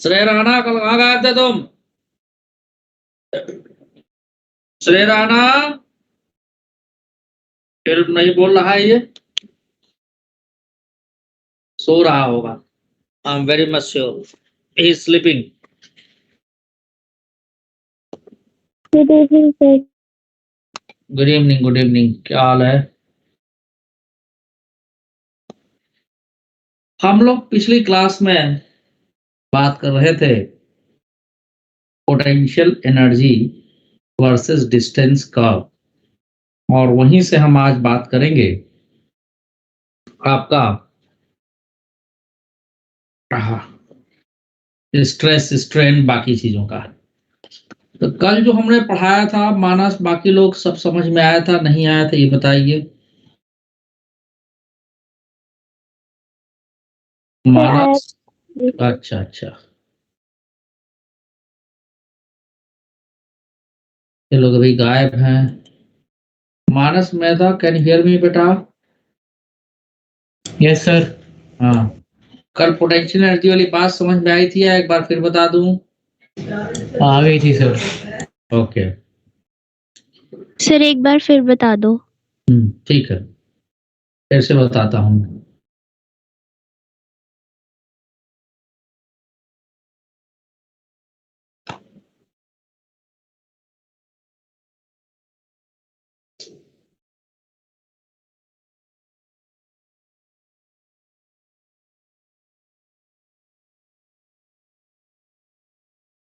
श्रेय राणा कल कहाँ गए थे तुम? श्रेय राणा फिल्म नहीं बोल रहा है ये, सो रहा होगा। I am very much sure he is sleeping. Good evening sir. Good evening, good evening. क्या हाल है? हम लोग पिछली क्लास में बात कर रहे थे potential energy versus distance curve, और वहीं से हम आज बात करेंगे आपका स्ट्रेस, स्ट्रेन, बाकी चीजों का। तो कल जो हमने पढ़ाया था मानस, बाकी लोग सब समझ में आया था नहीं आया था, ये बताइए। मानस, अच्छा अच्छा, ये लोग अभी गायब हैं। Manas Mehta, can you hear me बेटा? Yes sir. हाँ, कल पोटेंशियल एनर्जी वाली बात समझ में आई थी या एक बार फिर बता दूं? आ गई थी सर। ओके, सर एक बार फिर बता दो। ठीक है, फिर से बताता हूँ।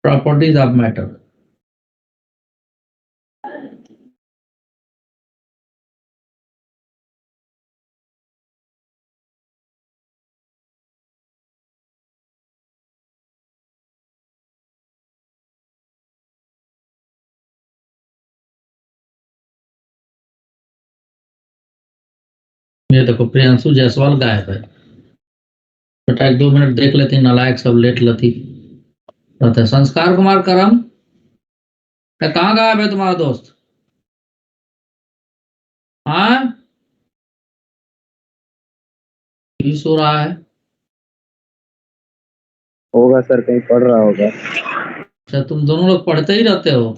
Properties of matter. ये देखो प्रियांशु जायसवाल गायब है बेटा, 1-2 मिनट देख लेती, नालायक सब लेट लती रहते हैं। संस्कार कुमार करम, कहाँ गायब है तुम्हारा दोस्त? हाँ, सो रहा है? होगा सर, कहीं पढ़ रहा होगा। अच्छा, तुम दोनों लोग पढ़ते ही रहते हो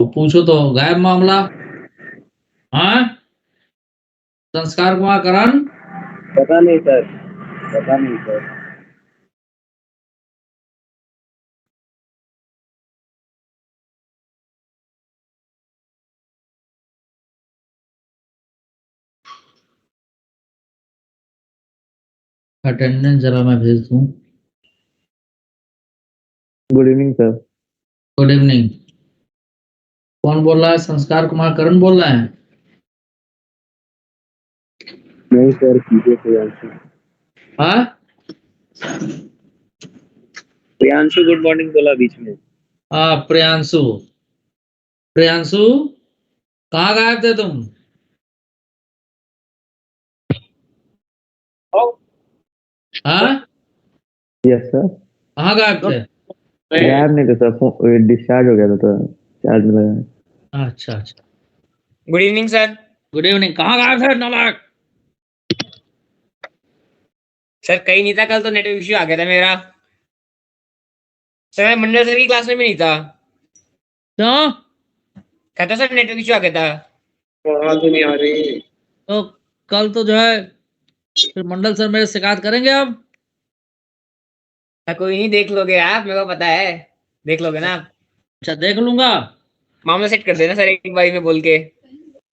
तो पूछो तो गायब मामला। हाँ, संस्कार कुमार करण, पता नहीं सर, पता नहीं सर। अटेंडेंस जरा मैं भेज दूं। Good evening sir. Good evening. कौन बोल रहा है? संस्कार कुमार करण बोल रहे हैं? नहीं सर, कीजिए प्रियांशु। हाँ, प्रियांशु गुड मॉर्निंग बोला बीच में। हाँ प्रियांशु। प्रियांशु, कहाँ गायब थे तुम? हाँ, यस सर। कहाँ गायब थे? गायब नहीं था सर, डिस्चार्ज हो गया था तो चार्ज में लगा। अच्छा अच्छा, good evening sir. Good evening. कहाँ गायब थे नालायक? सर कहीं नहीं था, कल तो नेटवर्क इश्यू आ गया था मेरा। सर मैं मंडल सर की क्लास में भी नहीं था। क्यों? कहता सर नेटवर्क इश्यू आ गया था। आवाज नहीं आ रही। तो कल तो जो है फिर मंडल सर मेरे शिकायत करेंगे अब। सर कोई नहीं, देख लोगे आप, मेरे को पता है, देख लोगे ना आप। अच्छा, देख लूंगा। मामला सेट कर देना सर एक बारी में बोल के।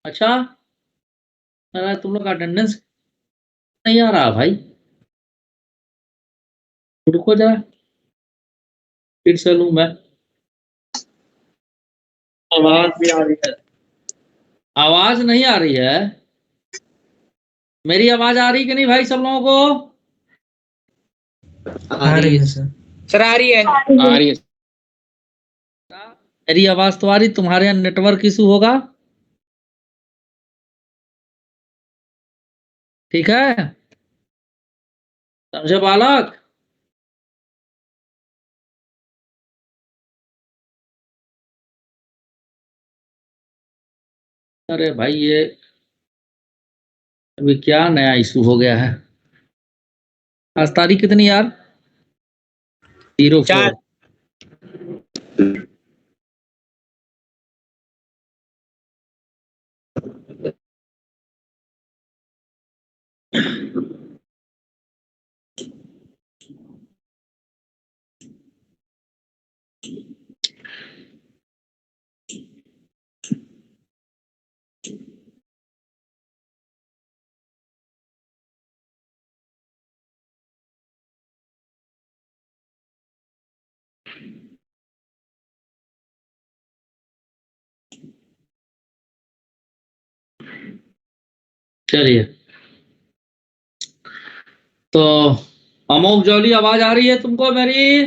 अच्छा, अरे तुम लोग का अटेंडेंस नहीं आ रहा भाई, रुको जरा, फिर से लूं मैं। आवाज भी आ रही है? आवाज नहीं आ रही है? मेरी आवाज आ रही कि नहीं भाई सब लोगों को? आ रही है सर, आ रही है, आ रही है। मेरी आवाज तो आ रही, तुम्हारे यहाँ नेटवर्क इशू होगा। ठीक है, समझे बालक? अरे भाई ये अभी क्या नया इशू हो गया है? आज तारीख कितनी यार? 04। 4। चलिए, तो अमोक जौली आवाज आ रही है तुमको मेरी?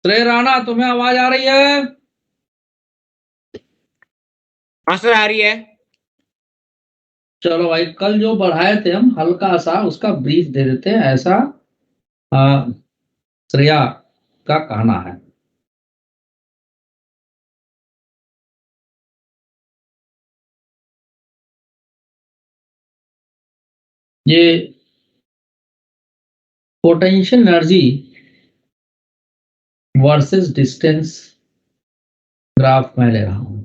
श्रेय राणा, तुम्हें आवाज आ रही है? हाँ सर, आ रही है। चलो भाई, कल जो बढ़ाए थे हम हल्का सा उसका ब्रीफ दे देते हैं, ऐसा श्रेया का कहना है। ये potential energy versus distance graph मैं ले रहा हूं।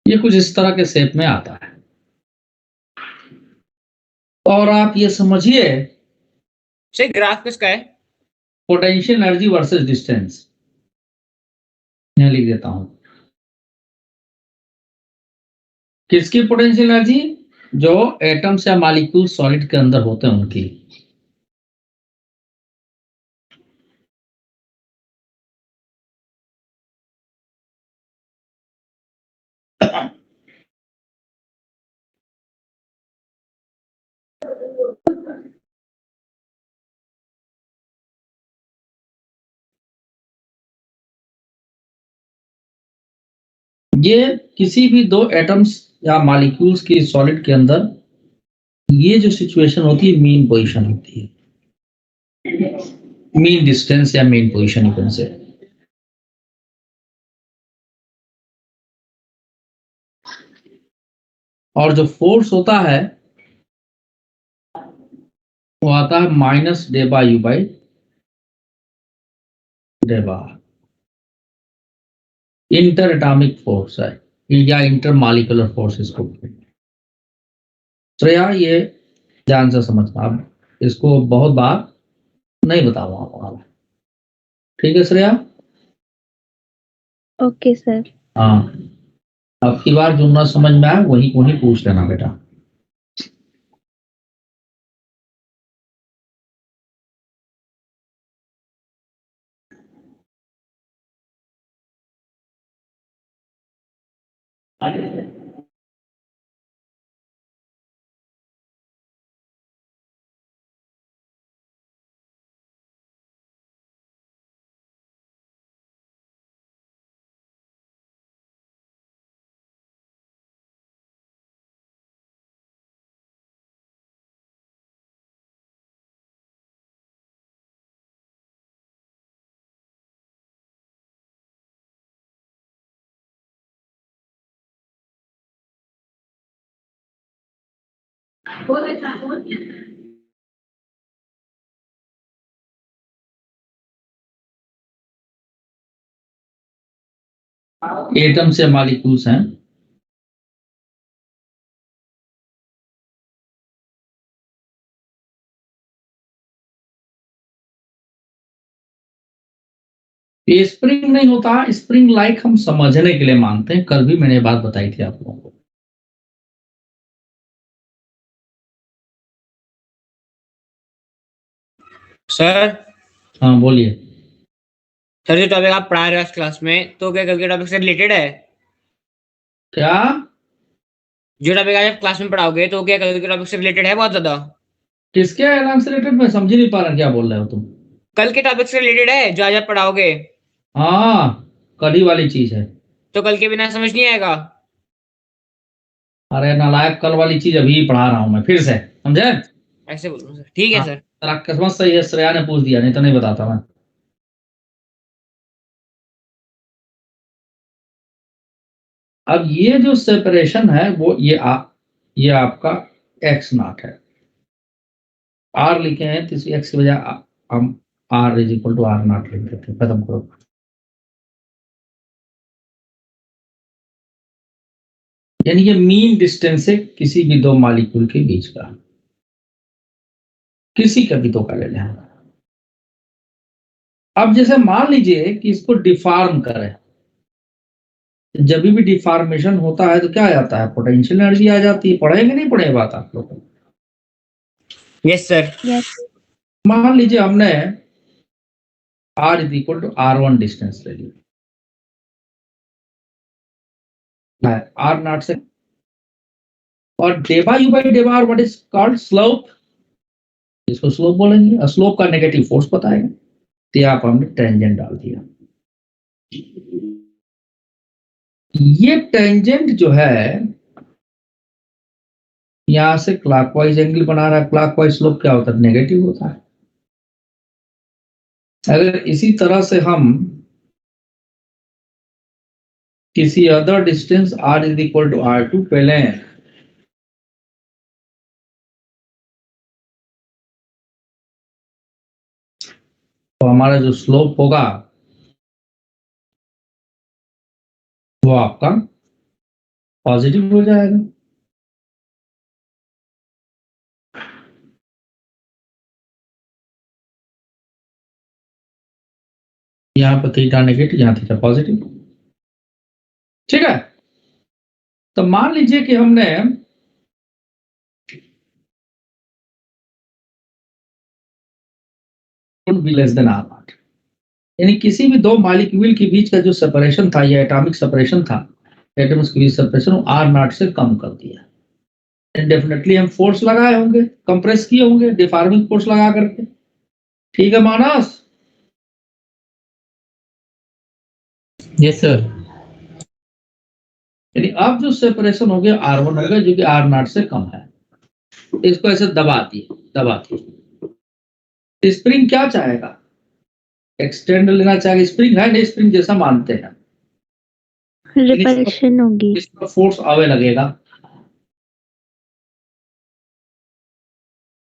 ये कुछ इस तरह के शेप में आता है और आप ये समझिए सर ग्राफ किसका है? पोटेंशियल एनर्जी वर्सेस डिस्टेंस, यहां लिख देता हूं। किसकी पोटेंशियल एनर्जी? जो एटम्स या मॉलिक्यूल सॉलिड के अंदर होते हैं उनकी। ये किसी भी दो एटम्स या मॉलिक्यूल्स की सॉलिड के अंदर ये जो सिचुएशन होती है, मीन पोजीशन होती है, मीन डिस्टेंस या mean position you can say. और जो फोर्स होता है वो आता है माइनस डे बाय यू बाई डे बार। इंटर एटॉमिक फोर्स है या इंटर मॉलिक्यूलर फोर्स इसको। श्रेया, ये ध्यान से समझना, अब इसको बहुत बार नहीं बताऊंगा। ठीक है श्रेया? Okay sir. हाँ, अब की बार जो ना समझ में आए वही वही पूछ लेना बेटा। एटम से मॉलिक्यूल्स हैं, ये स्प्रिंग नहीं होता, स्प्रिंग लाइक हम समझने के लिए मानते हैं। कल भी मैंने ये बात बताई थी आप लोगों को। सर हाँ बोलिए। सर जो टॉपिक आप पढ़ा रहे हो इस क्लास में, तो क्या कल के टॉपिक से रिलेटेड है? क्या? जो टॉपिक आज आप क्लास में पढ़ाओगे तो क्या कल के टॉपिक से रिलेटेड है बहुत ज्यादा? किसके एलान से रिलेटेड? मैं समझ ही नहीं पा रहा क्या बोल रहे हो तुम। कल के टॉपिक से रिलेटेड है जो आज आप पढ़ाओगे? हाँ, कल ही वाली चीज है। तो कल के बिना समझ नहीं आएगा? अरे नालायक, कल वाली चीज अभी पढ़ा रहा हूं मैं फिर से, समझे? ऐसे बोलूँ सर? ठीक है हाँ, सर। तेरा किस्मत सही है, श्रेया ने पूछ दिया, नहीं तो नहीं बताता मैं। अब ये जो सेपरेशन है वो ये आपका x नॉट है, r लिखे हैं तो इस x की बजाय हम r is equal to r naught लिख देते हैं, खत्म करो। यानी ये मीन डिस्टेंस है किसी भी दो मॉलिक्यूल के बीच का, किसी का भी दो का ले लें। अब जैसे मान लीजिए कि इसको डिफॉर्म करें, जब भी डिफॉर्मेशन होता है तो क्या आ जाता है, पोटेंशियल एनर्जी आ जाती है। पढ़ेंगे नहीं पढ़े बात आप लोग? Yes sir. यस मान लीजिए हमने r is equal to r1 distance ले लिया, r नॉट से, और डेबा यू बाई डेबा r what is called slope, इसको स्लोप बोलेंगे। स्लोप का नेगेटिव फोर्स बताएगा, तो यहाँ पर हमने टेंजेंट डाल दिया। ये टेंजेंट जो है यहां से क्लॉकवाइज एंगल बना रहा है। क्लॉकवाइज स्लोप क्या होता है, नेगेटिव होता है। अगर इसी तरह से हम किसी other distance r is equal to r2 पे लें, तो हमारा जो स्लोप होगा वो आपका पॉजिटिव हो जाएगा। यहाँ पर थीटा नेगेटिव, यहाँ थीटा पॉजिटिव, ठीक है। तो मान लीजिए कि हमने B less than R naught, यानी किसी भी दो मॉलिक्यूल के बीच का जो सेपरेशन था, ये एटॉमिक सेपरेशन था, एटम्स के बीच सेपरेशन आर नॉट से कम कर दिया। डेफिनेटली हम फोर्स लगाए होंगे, कंप्रेस किए होंगे डिफॉर्मिंग फोर्स लगा करके, ठीक है मानस? Yes sir. यानी अब जो सेपरेशन हो गया R1 हो गया, जो कि R नॉट से कम है। इसको ऐसे दबा दिए। स्प्रिंग क्या चाहेगा, एक्सटेंड लेना चाहेगा। स्प्रिंग है नहीं, स्प्रिंग जैसा मानते हैं, रिपल्शन होगी। इसका फोर्स आवे लगेगा।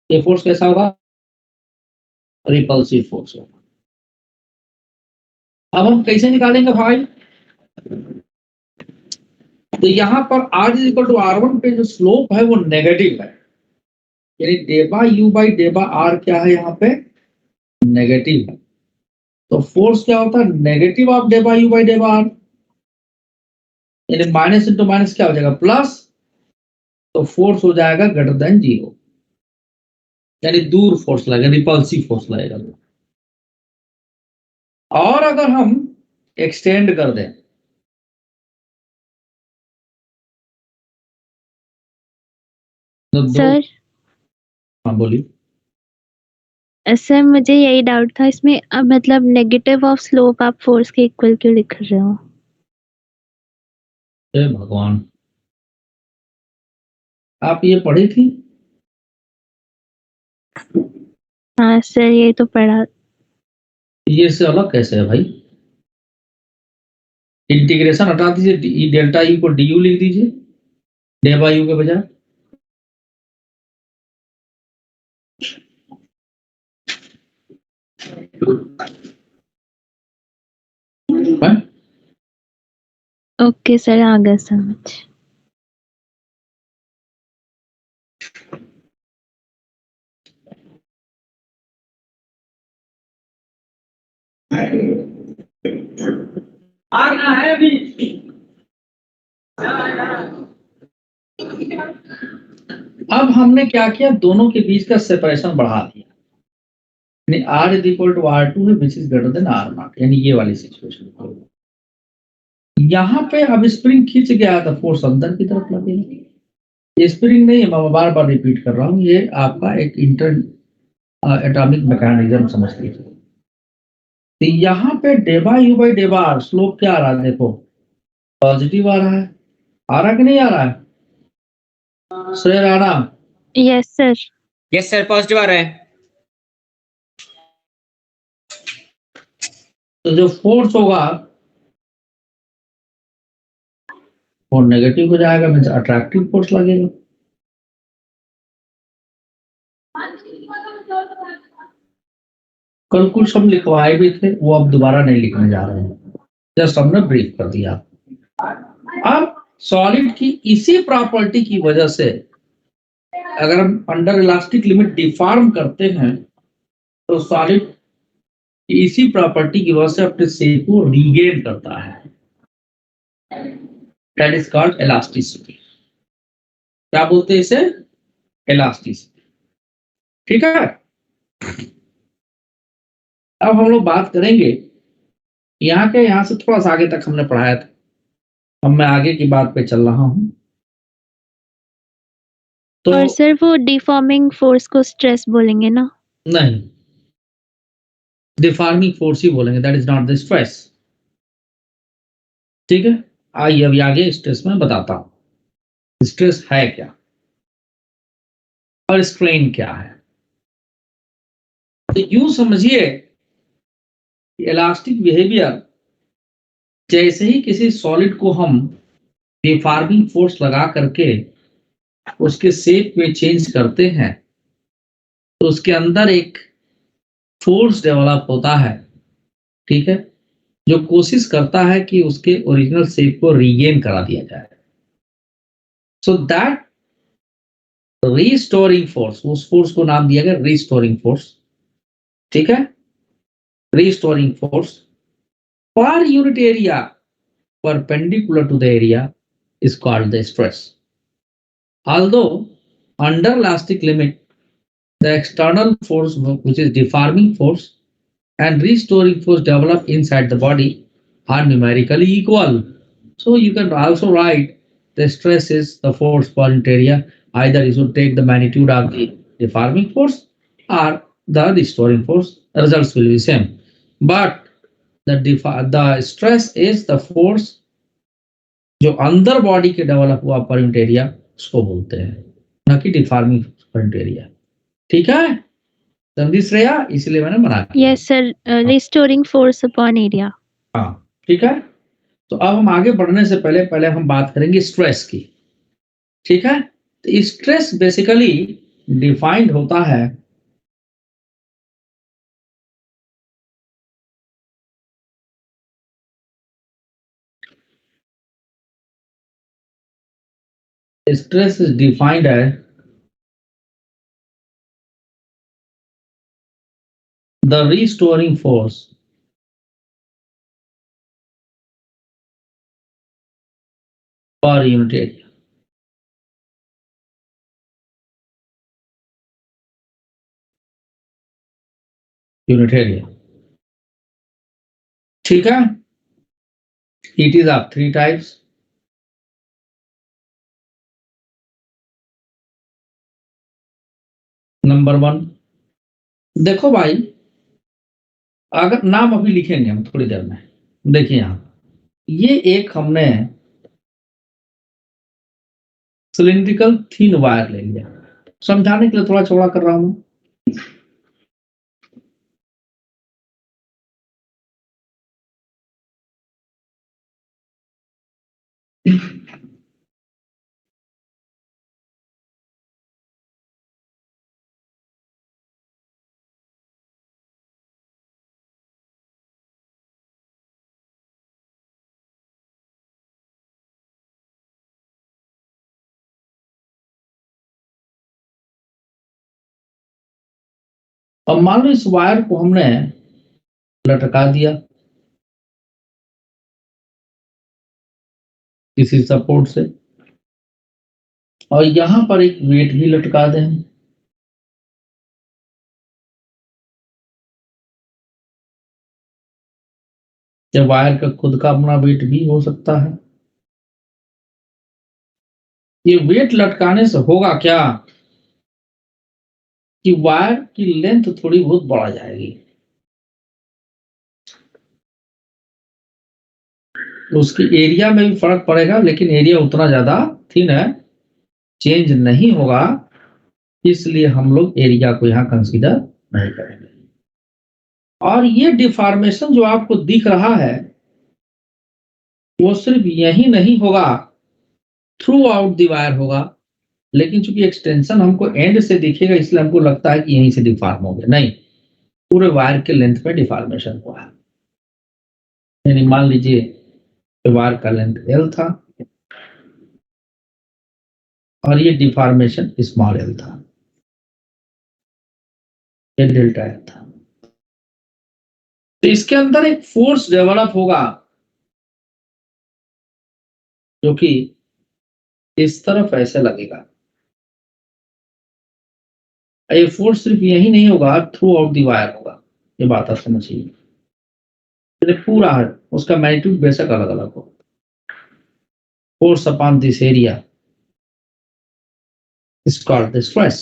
ये फोर्स कैसा होगा, रिपल्सिव फोर्स होगा। अब हम कैसे निकालेंगे भाई, तो यहां पर r is equal to r1 पे जो स्लोप है वो नेगेटिव है, यानी डेबा u बाई डेबा r क्या है, यहाँ पे नेगेटिव है। तो फोर्स क्या होता है, नेगेटिव ऑफ डेबा u बाई डेबा r, यानी माइनस इंटू माइनस क्या हो जाएगा, प्लस। तो फोर्स हो जाएगा ग्रेटर देन 0, यानी दूर फोर्स लगेगा, रिपल्सिव फोर्स लगेगा। और अगर हम एक्सटेंड कर दें तो दो, सर हाँ बोलिए। सर मुझे यही डाउट था इसमें, अब मतलब नेगेटिव ऑफ स्लोप आप फोर्स के इक्वल क्यों लिख रहे हो? हे भगवान, आप ये पढ़ी थी? हाँ सर ये तो पढ़ा। ये से अलग कैसे है भाई? इंटीग्रेशन हटा दीजिए, डेल्टा यू को डी यू लिख दीजिए डेबा यू के बजाय। ओके सर आ गया समझ। है अभी। अब हमने क्या किया, दोनों के बीच का सेपरेशन बढ़ा दिया, यानी r is equal to r2 है which is greater than r not, यानी ये वाली सिचुएशन। यहाँ पे अब स्प्रिंग खींच गया तो फोर्स अंदर की तरफ लगेगा। स्प्रिंग नहीं, मैं बार बार रिपीट कर रहा हूँ, ये आपका एक इंटर एटॉमिक मैकेनिज्म समझ लीजिए। तो यहाँ पे डेबा यू बाई डेबा आर स्लोप क्या आ रहा है, देखो पॉजिटिव आ रहा कि नहीं आ रहा है Shrey Rana? Yes sir. Yes sir, positive आ रहा है। तो जो फोर्स होगा और नेगेटिव हो जाएगा मीन्स अट्रैक्टिव फोर्स लगेगा। कल कुछ हम लिखवाए भी थे, वो अब दोबारा नहीं लिखने जा रहे हैं, जस्ट हमने ब्रीफ कर दिया। अब सॉलिड की इसी प्रॉपर्टी की वजह से अगर हम अंडर इलास्टिक लिमिट डिफॉर्म करते हैं तो सॉलिड की इसी प्रॉपर्टी की वजह से अपने शेप को रीगेन करता है, दैट इज कॉल्ड इलास्टिसिटी। क्या बोलते हैं इसे? इलास्टिसिटी। ठीक है, अब हम लोग बात करेंगे यहां से थोड़ा सा आगे तक हमने पढ़ाया था, अब मैं आगे की बात पे चल रहा हूं। तो और सर वो डिफॉर्मिंग फोर्स को स्ट्रेस बोलेंगे ना? नहीं, डिफॉर्मिंग फोर्स ही बोलेंगे, that is not the stress. ठीक है, आइए अभी आगे स्ट्रेस में बताता हूं स्ट्रेस है क्या और स्ट्रेन क्या है। तो यूं समझिए इलास्टिक बिहेवियर, जैसे ही किसी सॉलिड को हम डिफॉर्मिंग फोर्स लगा करके उसके शेप में चेंज करते हैं तो उसके अंदर एक फोर्स डेवलप होता है, ठीक है, जो कोशिश करता है कि उसके ओरिजिनल शेप को रीगेन करा दिया जाए। सो दैट रीस्टोरिंग फोर्स, उस फोर्स को नाम दिया गया रीस्टोरिंग फोर्स। ठीक है, restoring force per unit area perpendicular to the area is called the stress. Although under elastic limit, the external force, which is deforming force and restoring force developed inside the body are numerically equal. So you can also write the stress is the force per unit area. Either you should take the magnitude of the deforming force or the restoring force. The results will be same. But the stress is the force जो अंदर body के develop हुआ पर unit area उसको बोलते हैं, ना कि डिफॉर्मिंग पर यूनिट एरिया। ठीक है, समझी श्रेया? इसलिए मैंने बना दिया। Yes sir, restoring force upon area. हाँ ठीक है, तो अब हम आगे बढ़ने से पहले हम बात करेंगे स्ट्रेस की। ठीक है, तो स्ट्रेस बेसिकली डिफाइंड होता है stress is defined as the restoring force per unit area. Unit area. ठीक है, it is of three types. Number 1, देखो भाई, अगर नाम अभी लिखेंगे हम थोड़ी देर में, देखिए यहां ये एक हमने सिलिंड्रिकल थीन वायर ले लिया, समझाने के लिए थोड़ा चौड़ा कर रहा हूं। अब मान लो इस वायर को हमने लटका दिया किसी सपोर्ट से और यहां पर एक वेट भी लटका दें। या वायर का खुद का अपना वेट भी हो सकता है। ये वेट लटकाने से होगा क्या कि वायर की लेंथ थोड़ी बहुत बढ़ जाएगी, तो उसके एरिया में भी फर्क पड़ेगा, लेकिन एरिया उतना ज्यादा थिन है, चेंज नहीं होगा, इसलिए हम लोग एरिया को यहां कंसीडर नहीं करेंगे। और ये डिफॉर्मेशन जो आपको दिख रहा है वो सिर्फ यही नहीं होगा थ्रू आउट द वायर होगा, लेकिन चूंकि एक्सटेंशन हमको एंड से दिखेगा इसलिए हमको लगता है कि यहीं से डिफॉर्म हो गया। नहीं, पूरे वायर के लेंथ में डिफॉर्मेशन हुआ है। यानी मान लीजिए वायर का लेंथ L था और ये डिफॉर्मेशन स्मॉल l था, ये डेल्टा l था। तो इसके अंदर एक फोर्स डेवलप होगा जो कि इस तरफ ऐसे लगेगा। ये फोर्स सिर्फ यही नहीं होगा, थ्रू आउट दी वायर होगा। ये बात आप समझिए, पूरा है उसका मैग्नीट्यूड बेशक अलग अलग हो। Force upon this area is called the stress.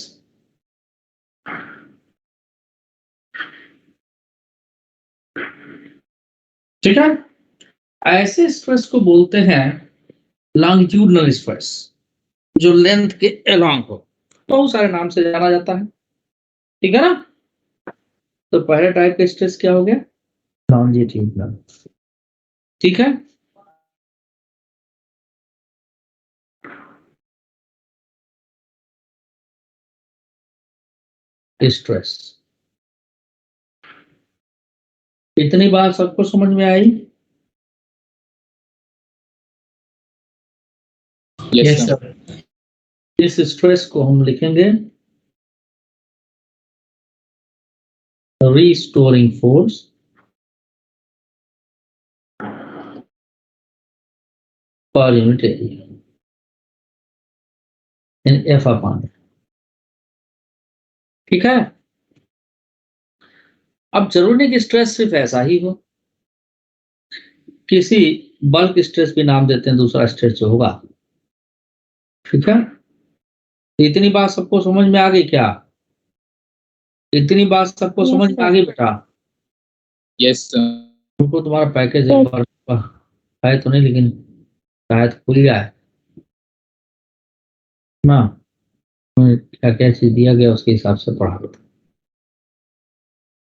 ठीक है, ऐसे स्ट्रेस को बोलते हैं लॉन्गिट्यूडनल स्ट्रेस, जो लेंथ के अलोंग हो। बहुत सारे नाम से जाना जाता है, ठीक है ना। तो पहले टाइप का स्ट्रेस क्या हो गया? लॉन्जिट्यूडनल। ठीक है, स्ट्रेस। इतनी बात सबको समझ में आई? Yes sir. इस स्ट्रेस को हम लिखेंगे restoring force per unit area in F upon. ठीक है, अब जरूरी नहीं कि स्ट्रेस सिर्फ ऐसा ही हो, किसी बल्क स्ट्रेस भी नाम देते हैं दूसरा स्ट्रेस जो होगा। ठीक है, इतनी बात सबको समझ में आ गई क्या? इतनी बात सबको Yes, समझ में sir. आ गई बेटा? Yes sir. तुमको तुम्हारा पैकेज एक बार है तो नहीं, लेकिन शायद खुल गया है ना। क्या क्या चीज दिया गया उसके हिसाब से पढ़ा देता।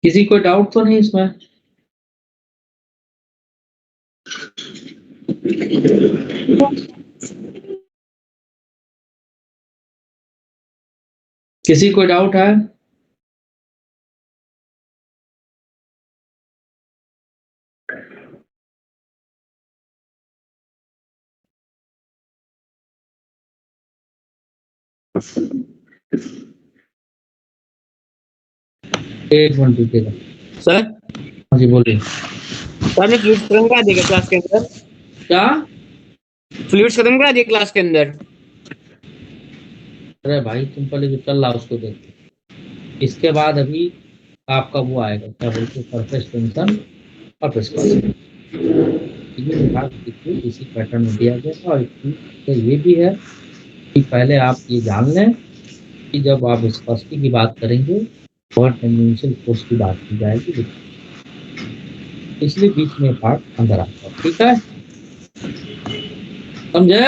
किसी कोई डाउट तो नहीं इसमें? किसी कोई डाउट है? एक मिनट रुकिएगा। सर हाँ जी बोलिए। सर ने फ्लूइड्स खत्म करा दिया क्लास के अंदर? क्या? फ्लूइड्स खत्म करा दिया क्लास के अंदर? अरे भाई तुम पहले जो चल रहा उसको देखो, इसके बाद अभी आपका वो आएगा, क्या बोलते हैं, सरफेस टेंशन और विस्कोसिटी। इसी पैटर्न में दिया गया था। और तो ये भी है कि पहले आप ये जान लें कि जब आप विस्कोसिटी की बात करेंगे और टेंजेंशियल फोर्स की बात की जाएगी, इसलिए बीच में पार्ट अंदर आता है। ठीक है, समझे?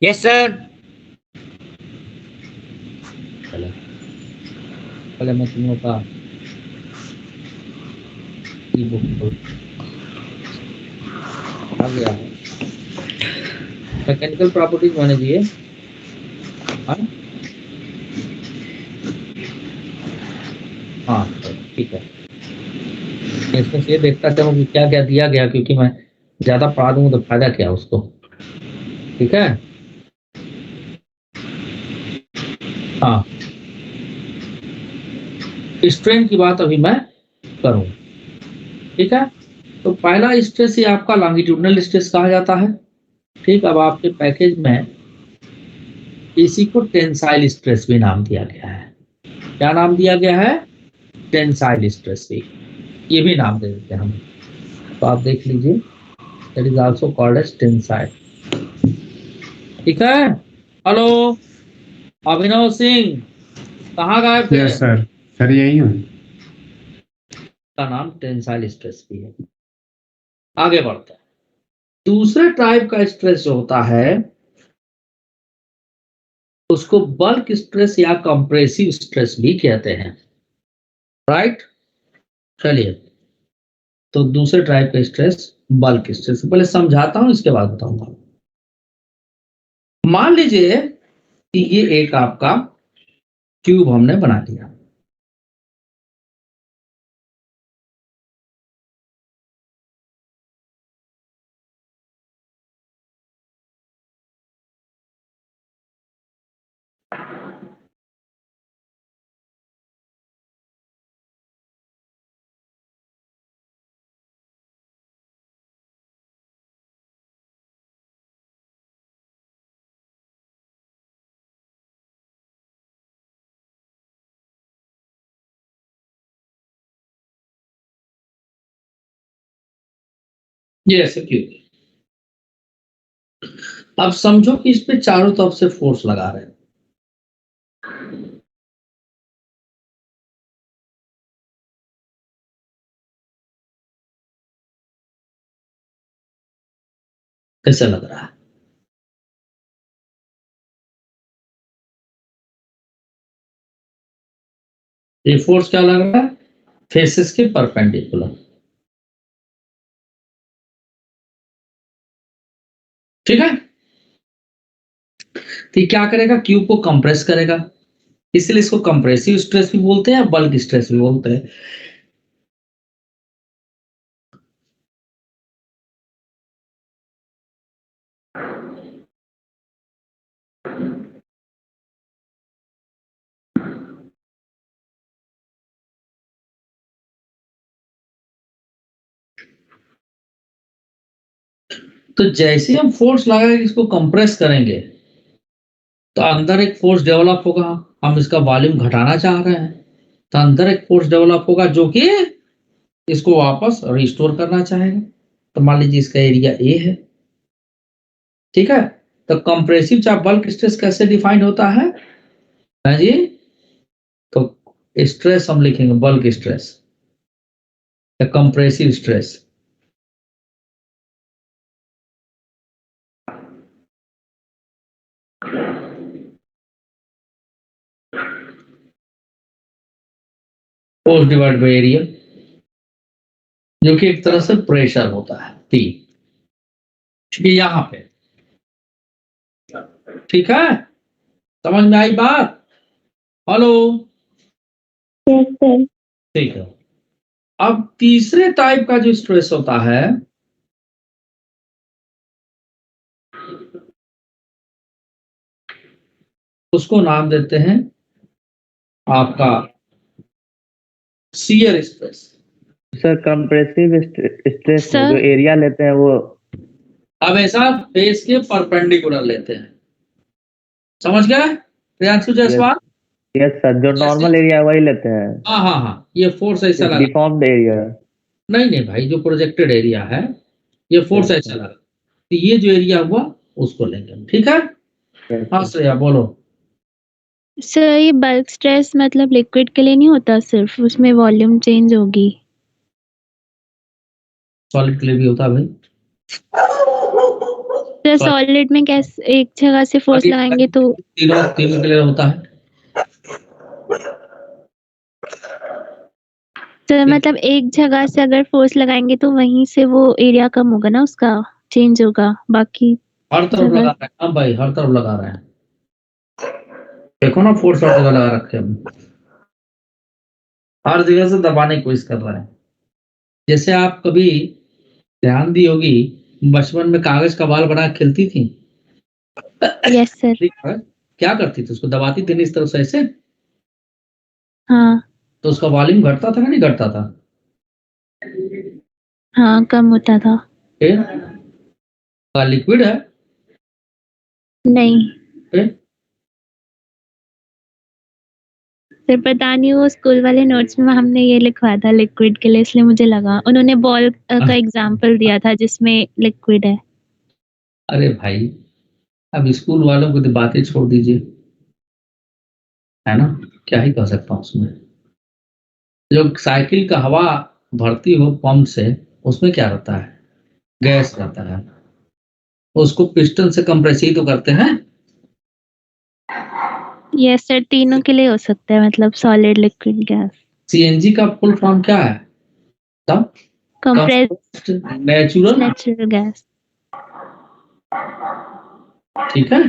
Yes sir. पहले मैं तुम लोग का बुक आ गया है, मैकेनिकल प्रॉपर्टीज मैंने दिए। हाँ ठीक है, इसमें से ये देखता चलूँ कि क्या क्या दिया गया, क्योंकि मैं ज्यादा पढ़ा दूंगा तो फायदा क्या उसको। ठीक है, हाँ स्ट्रेन की बात अभी मैं करूँ। ठीक है, तो पहला स्ट्रेस ये आपका लॉन्गिट्यूडनल स्ट्रेस कहा जाता है। ठीक, अब आपके पैकेज में इसी को टेंसाइल स्ट्रेस भी नाम दिया गया है। क्या नाम दिया गया है? टेंसाइल स्ट्रेस भी, ये भी नाम दे देते हैं हम। तो आप देख लीजिए, that is also called as tensile. ठीक है, हेलो अभिनव सिंह, कहाँ गए थे? यस सर, सर यही हूँ। का नाम टेंसाइल स्ट्रेस भी है। आगे बढ़ते हैं, दूसरे टाइप का स्ट्रेस जो होता है उसको बल्क स्ट्रेस या कंप्रेसिव स्ट्रेस भी कहते हैं। राइट, चलिए, तो दूसरे टाइप का स्ट्रेस बल्क स्ट्रेस, पहले समझाता हूं इसके बाद बताऊंगा। मान लीजिए कि ये एक आपका क्यूब हमने बना लिया, ये ऐसे क्यूब। अब समझो कि इस पे चारों तरफ से फोर्स लगा रहे हैं, कैसे लग रहा है? ये फोर्स क्या लग रहा है? फेसेस के परपेंडिकुलर। ठीक है, तो ये क्या करेगा? क्यूब को कंप्रेस करेगा, इसलिए इसको कंप्रेसिव स्ट्रेस भी बोलते हैं, बल्क स्ट्रेस भी बोलते हैं। तो जैसे हम फोर्स लगाएंगे, इसको कंप्रेस करेंगे, तो अंदर एक फोर्स डेवलप होगा। हम इसका वॉल्यूम घटाना चाह रहे हैं, तो अंदर एक फोर्स डेवलप होगा जो कि इसको वापस रिस्टोर करना चाहेगा। तो मान लीजिए इसका एरिया ए है, ठीक है। तो कंप्रेसिव चाहे बल्क स्ट्रेस कैसे डिफाइन होता है? हाँ जी, तो स्ट्रेस हम लिखेंगे बल्क स्ट्रेस या compressive stress. Force divide by area, जो कि एक तरह से प्रेशर होता है P, ठीक है, यहां पे। ठीक है, समझ में आई बात? Hello, yes sir. ठीक है। अब तीसरे टाइप का जो स्ट्रेस होता है, उसको नाम देते हैं आपका shear stress. Sir compressive stress में सर? जो एरिया लेते हैं वो अब ऐसा फेस के परपेंडिकुलर लेते हैं, समझ गया प्रियांशु जायसवाल? यस सर, जो नॉर्मल एरिया वही लेते हैं, हाँ हाँ हाँ, ये फोर्स ऐसा लगा। Deformed area. नहीं नहीं भाई, जो प्रोजेक्टेड एरिया है, ये फोर्स ऐसा लगा, तो ये जो एरिया हुआ उसको लेंगे हम, ठीक है। हाँ श्रेया बोलो। सर ये बल्क स्ट्रेस मतलब लिक्विड के लिए नहीं होता, सिर्फ उसमें वॉल्यूम चेंज होगी। सॉलिड के लिए भी होता है भाई। सर सॉलिड में कैसे एक जगह से फोर्स लगाएंगे तो? तीनों के लिए होता है। सर मतलब एक जगह से अगर फोर्स लगाएंगे तो वहीं से वो एरिया कम होगा ना, उसका चेंज होगा, बाकी हर तरफ लगा रहे हैं, हाँ भाई हर तरफ लगा रहे हैं। देखो ना, फोर्स हर जगह लगा रखे हैं, हर जगह से दबाने की कोशिश कर रहे हैं। जैसे आप कभी ध्यान दी होगी, बचपन में कागज का बाल बना के खेलती थी। Yes sir. क्या करती थी? उसको दबाती थी इस तरह से ऐसे, हाँ तो उसका वॉल्यूम घटता था ना, नहीं घटता था? हाँ, कम होता था। फिर का लिक्विड है? नहीं फिर सर, पता नहीं, वो स्कूल वाले नोट्स में हमने ये लिखवाया था लिक्विड के लिए, इसलिए मुझे लगा उन्होंने बॉल का एग्जाम्पल दिया था जिसमें लिक्विड है। अरे भाई, अब स्कूल वालों को तो बातें छोड़ दीजिए, है ना, क्या ही कह सकता हूँ उसमें। जो साइकिल का हवा भरती हो पंप से, उसमें क्या रहता है? गैस रहता है, उसको पिस्टन से कंप्रेस ही तो करते हैं। यस सर, तीनों के लिए हो सकता है, मतलब सॉलिड, लिक्विड, गैस। सीएनजी का फुल फॉर्म क्या है तब? Compressed natural, natural gas. ठीक है।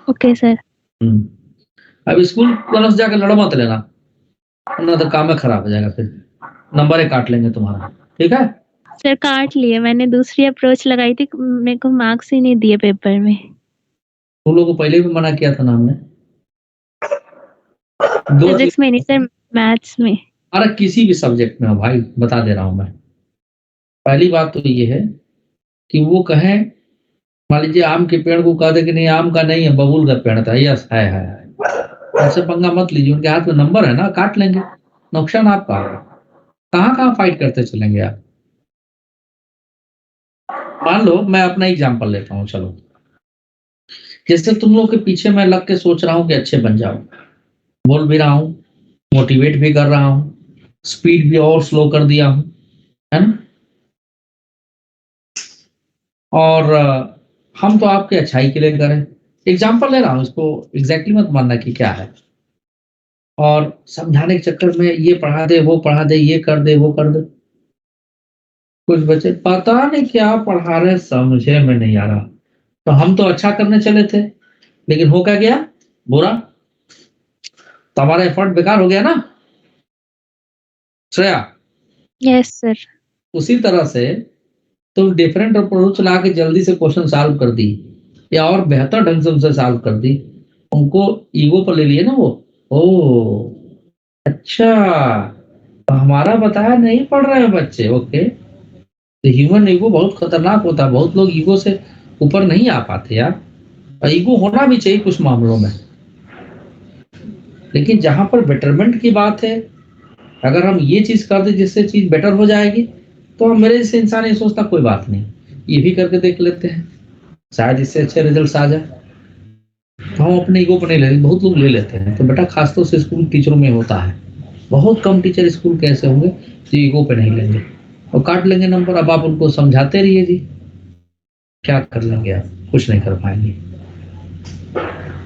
Okay sir. अब स्कूल वालों से जाकर लड़ मत लेना, वरना तो काम में खराब हो जाएगा, फिर नंबर ही काट लेंगे तुम्हारा। ठीक है? सर काट लिए, मैंने दूसरी अप्रोच लगाई थी, मेरे को मार्क्स ही नहीं दिए पेपर में। तुम लोगों को पहले भी मना किया था ना हमने। दो फिजिक्स में नहीं सर, मैथ्स में। अरे किसी भी सब्जेक्ट में हो भाई, बता दे रहा हूं मैं। पहली बात तो ये है कि वो कहें, मान लीजिए आम के पेड़ को कह दे कि नहीं आम का नहीं है, बबूल का पेड़ था, यस है। ऐसे पंगा मत लीजिए, उनके हाथ में नंबर है ना, काट लेंगे, नुकसान आपका होगा। कहाँ फाइट करते चलेंगे आप। मान लो मैं अपना एग्जाम्पल लेता हूँ, चलो जैसे तुम लोग के पीछे मैं लग के सोच रहा हूँ कि अच्छे बन जाओ, बोल भी रहा हूँ, मोटिवेट भी कर रहा हूँ, स्पीड भी और स्लो कर दिया हूँ, है ना। और हम तो आपके अच्छाई के लिए करें, एग्जाम्पल ले रहा हूँ, इसको एग्जैक्टली मत मानना कि क्या है। और समझाने के चक्कर में ये पढ़ा दे, वो पढ़ा दे, ये कर दे, वो कर दे। कुछ बच्चे पता नहीं क्या पढ़ा रहे, समझे में नहीं आ रहा। तो हम तो अच्छा करने चले थे, लेकिन हो क्या गया, बुरा। तो हमारा एफर्ट बेकार हो गया ना श्रेया। Yes sir. उसी तरह से तुम डिफरेंट अप्रोच ला के जल्दी से क्वेश्चन सॉल्व कर दी, या और बेहतर ढंग से उनसे सॉल्व कर दी, उनको ईगो पर ले लिए ना वो। ओ अच्छा, तो हमारा बताया नहीं पढ़ रहे हैं बच्चे, ओके। तो ह्यूमन ईगो बहुत खतरनाक होता है, बहुत लोग ईगो से ऊपर नहीं आ पाते यार। और ईगो होना भी चाहिए कुछ मामलों में, लेकिन जहां पर बेटरमेंट की बात है, अगर हम ये चीज कर दे जिससे चीज बेटर हो जाएगी, तो हम मेरे जैसे इंसान ये सोचता कोई बात नहीं, ये भी करके देख लेते हैं, शायद इससे अच्छे रिजल्ट आ जाए। तो हम अपने ईगो पर नहीं लेते, बहुत लोग ले लेते हैं। तो बेटा खासतौर से स्कूल टीचरों में होता है, बहुत कम टीचर स्कूल के ऐसे होंगे जो ईगो पे नहीं लेंगे और काट लेंगे नंबर। अब आप उनको समझाते रहिए जी, क्या कर लेंगे आप, कुछ नहीं कर पाएंगे।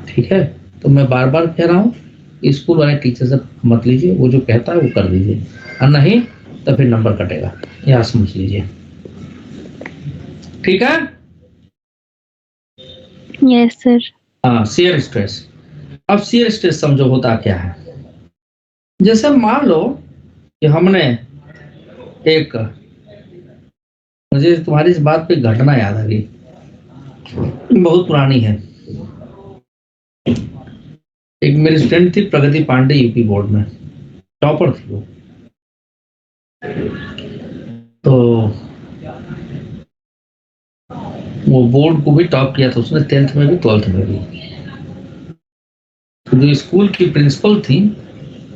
ठीक है, तो मैं बार बार कह रहा हूँ, स्कूल वाले टीचर से मत लीजिए, वो जो कहता है वो कर दीजिए, और नहीं तो फिर नंबर कटेगा, यह समझ लीजिए। ठीक है? Yes sir. हाँ, शेयर स्ट्रेस। अब शेयर स्ट्रेस समझो होता क्या है। जैसे मान लो कि हमने एक, मुझे तुम्हारी इस बात पे घटना याद आ गई, बहुत पुरानी है। एक मेरी स्टूडेंट थी प्रगति पांडे, यूपी बोर्ड में टॉपर थी वो। तो वो बोर्ड को भी टॉप किया था उसने, 10th में भी 12th में भी। तो जो स्कूल की प्रिंसिपल थी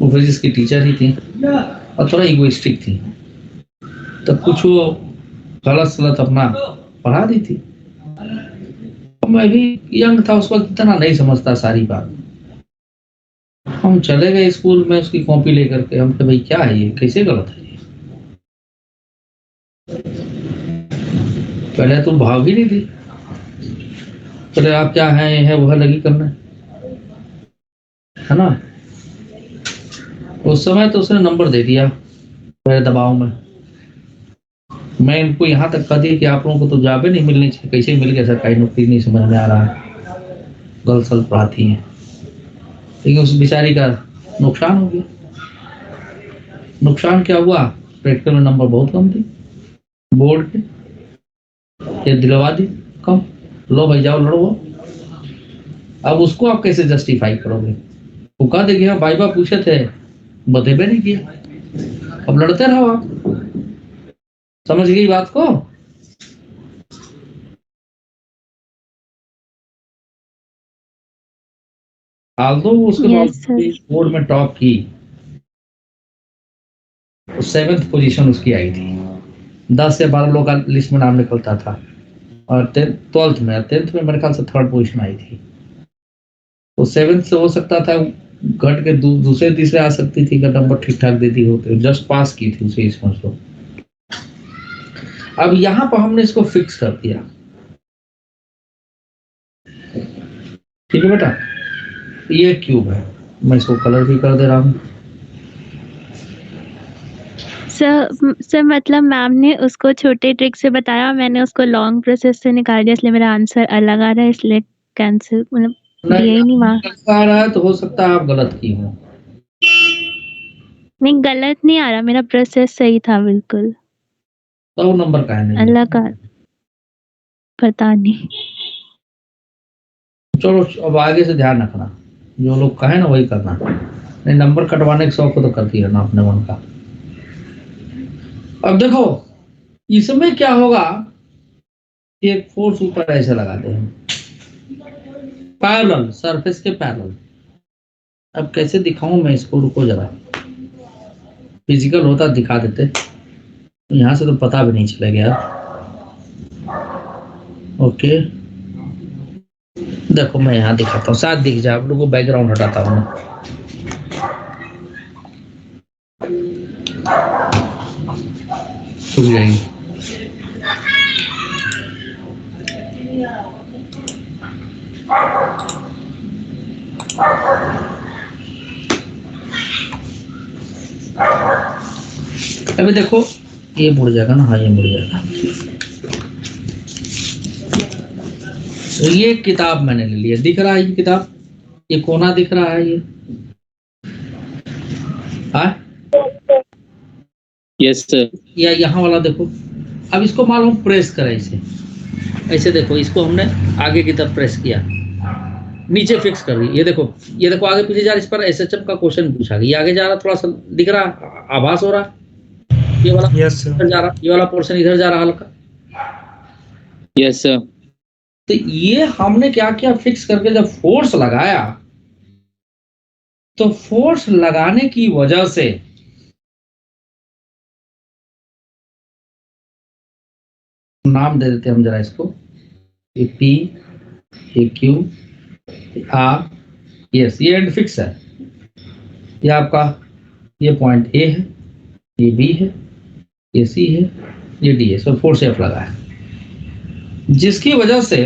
वो फिजिक्स की टीचर ही थी और थोड़ा इगोइस्टिक थी, तो कुछ वो गलत सलत अपना पढ़ा दी थी। मैं भी यंग था उस वक्त, इतना नहीं समझता सारी बात। हम चले गए स्कूल में उसकी कॉपी लेकर के, हम कहे भाई क्या है ये, कैसे गलत है ये। पहले तो भाव भी नहीं थी, पहले आप क्या है ये है वह लगी करना, है ना। उस समय तो उसने नंबर दे दिया मेरे दबाव में। मैं इनको यहाँ तक कह दिया कि आप लोगों को तो जॉब नहीं मिलनी चाहिए, कैसे मिल गया सरकारी नौकरी, नहीं समझ में आ रहा है, गलत सलत पढ़ाती है। लेकिन उस बेचारी का नुकसान हो गया। नुकसान क्या हुआ, प्रैक्टिकल में नंबर बहुत कम थे बोर्ड के, ये दिलवा दी कम, लो भाई जाओ लड़ो। अब उसको आप कैसे जस्टिफाई करोगे, वो कह देगी हाँ भाई बाप पूछे थे बतेबे नहीं किया, अब लड़ते रहो आप। समझ गई बात को। आल्दो उसके Yes, sir. बोर्ड में टॉप की, 7th पोजीशन उसकी आई थी, 10 से 12 लोग का लिस्ट में नाम निकलता था, और 12th में मेरे ख्याल से 3rd पोजीशन आई थी। तो 7th से हो सकता था घट के दूसरे तीसरे आ सकती थी, अगर नंबर ठीक ठाक देती होते, जस्ट पास की थी उसे, समझ लो। अब यहाँ पर हमने इसको फिक्स कर दिया, ठीक है बेटा, ये क्यूब है, मैं इसको कलर भी कर दे रहा हूँ। सर मतलब मैम ने उसको छोटे ट्रिक से बताया, मैंने उसको लॉन्ग प्रोसेस से निकाल दिया, इसलिए मेरा आंसर अलग आ रहा है, इसलिए कैंसिल, मतलब दिया ही नहीं वहाँ। आ रहा है तो हो सकता है आप गलत की हो। नहीं, गलत नहीं आ रहा, मेरा प्रोसेस सही था बिल्कुल। तो नंबर का है नहीं। अल्लाह का पता नहीं। चलो अब आगे से ध्यान रखना, जो लोग कहे ना वही करना। नहीं, नंबर कटवाने के शौक को तो करती रहना अपने मन का। अब देखो इसमें क्या होगा, एक फोर्स ऊपर ऐसे लगाते हैं पैरेलल, सरफेस के पैरेलल। अब कैसे दिखाऊं मैं इसको, रुको जरा, फिजिकल होता दिखा देते, यहाँ से तो पता भी नहीं चलेगा यार। ओके देखो मैं यहाँ दिखाता हूँ, शायद दिख जाए आप लोगों को। बैकग्राउंड हटाता हूँ मैं। रुक जाएंगे। अभी देखो ये मुड़ जाएगा ना, हाँ ये मुड़ जाएगा। तो ये किताब मैंने ले लिया, दिख रहा है ये किताब, ये कोना दिख रहा है ये, हाँ Yes, sir. या यहाँ वाला देखो। अब इसको मान लो प्रेस करें इसे, ऐसे देखो, इसको हमने आगे की तरफ प्रेस किया, नीचे फिक्स कर दी। ये देखो, ये देखो आगे पीछे जा रहा है। इस पर एसएचएम का क्वेश्चन पूछा गया, ये आगे जा रहा, थोड़ा सा दिख रहा, आभास हो रहा, ये वाला इधर जा रहा, ये वाला पोर्शन इधर जा रहा हल्का। Yes, sir. तो ये हमने क्या किया, फिक्स करके जब फोर्स लगाया, तो फोर्स लगाने की वजह से नाम दे देते हम जरा इसको, ये पी, ये क्यू, आर, यस, ये एंड फिक्स है। ये आपका, ये पॉइंट ए है, ये बी है, ये सी है, ये डी है। सो फोर्स एफ लगा है, जिसकी वजह से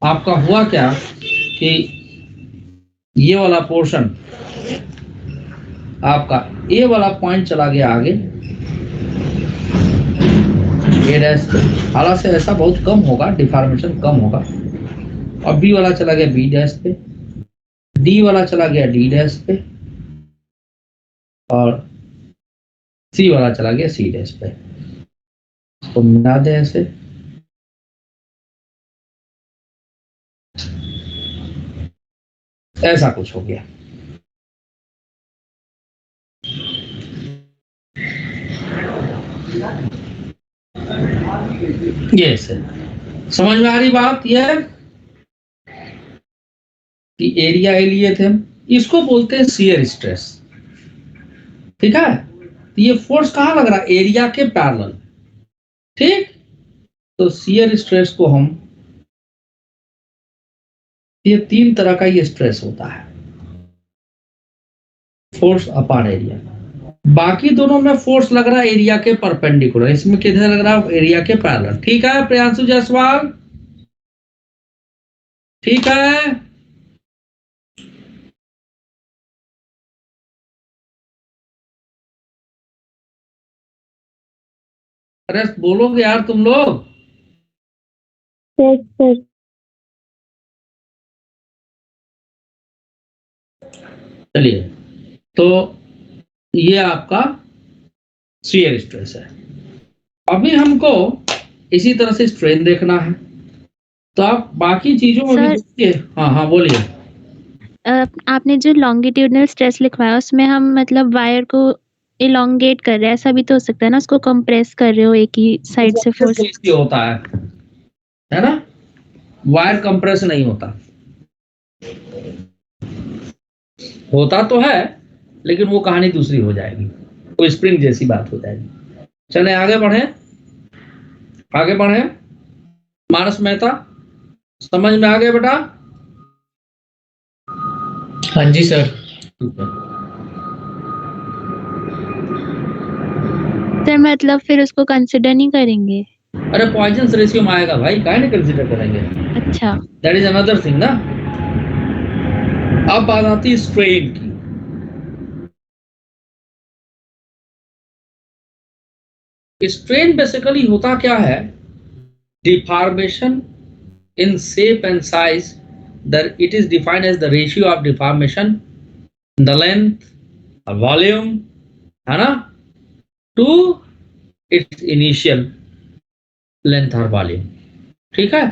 आपका हुआ क्या कि ये वाला पोर्शन आपका ए वाला पॉइंट चला गया आगे, ए डैश, हालांकि ऐसा बहुत कम होगा, डिफॉर्मेशन कम होगा। और बी वाला चला गया बी डैश पे, डी वाला चला गया डी डैश पे, और सी वाला चला गया सी डैश पे। इसको मिला दें ऐसे, ऐसा कुछ हो गया। ये से समझ में आ रही बात, ये कि एरिया ए लिए थे हम, इसको बोलते हैं शियर स्ट्रेस। ठीक है, तो ये फोर्स कहाँ लग रहा है, एरिया के पैरेलल। ठीक, तो शियर स्ट्रेस को हम, ये तीन तरह का ये स्ट्रेस होता है, फोर्स अपॉन एरिया। बाकी दोनों में फोर्स लग रहा है एरिया के परपेंडिकुलर, इसमें किधर लग रहा है, एरिया के पैरेलल। ठीक है प्रियांशु जायसवाल, ठीक है। अरे बोलोगे यार तुम लोग। चलिए, तो ये आपका शियर स्ट्रेस है। अभी हमको इसी तरह से स्ट्रेन देखना है, तो आप बाकी चीजों में भी देखिए। हाँ हाँ बोलिए। आपने जो लॉन्गिट्यूडनल स्ट्रेस लिखवाया उसमें हम मतलब वायर को इलोंगेट कर रहे हैं, ऐसा भी तो हो सकता है ना, उसको कंप्रेस कर रहे हो एक ही साइड से फोर्स। होता है ना, वायर कंप्रेस नहीं होता, होता तो है लेकिन वो कहानी दूसरी हो जाएगी, वो स्प्रिंग जैसी बात हो जाएगी। चले आगे बढ़े, आगे बढ़े। मानस मेहता, समझ में आ गया बेटा? हाँ जी सर। ठीक है, सर मतलब फिर उसको कंसिडर नहीं करेंगे? अरे पॉइजन रेशियो में आएगा भाई, काहे नहीं कंसीडर करेंगे। अच्छा, दैट इज अनदर थिंग ना। अब बात आती है स्ट्रेन की। स्ट्रेन बेसिकली होता क्या है, deformation in shape and size that it is defined as the ratio of deformation, the length or volume, है ना, to its initial length or volume. ठीक है?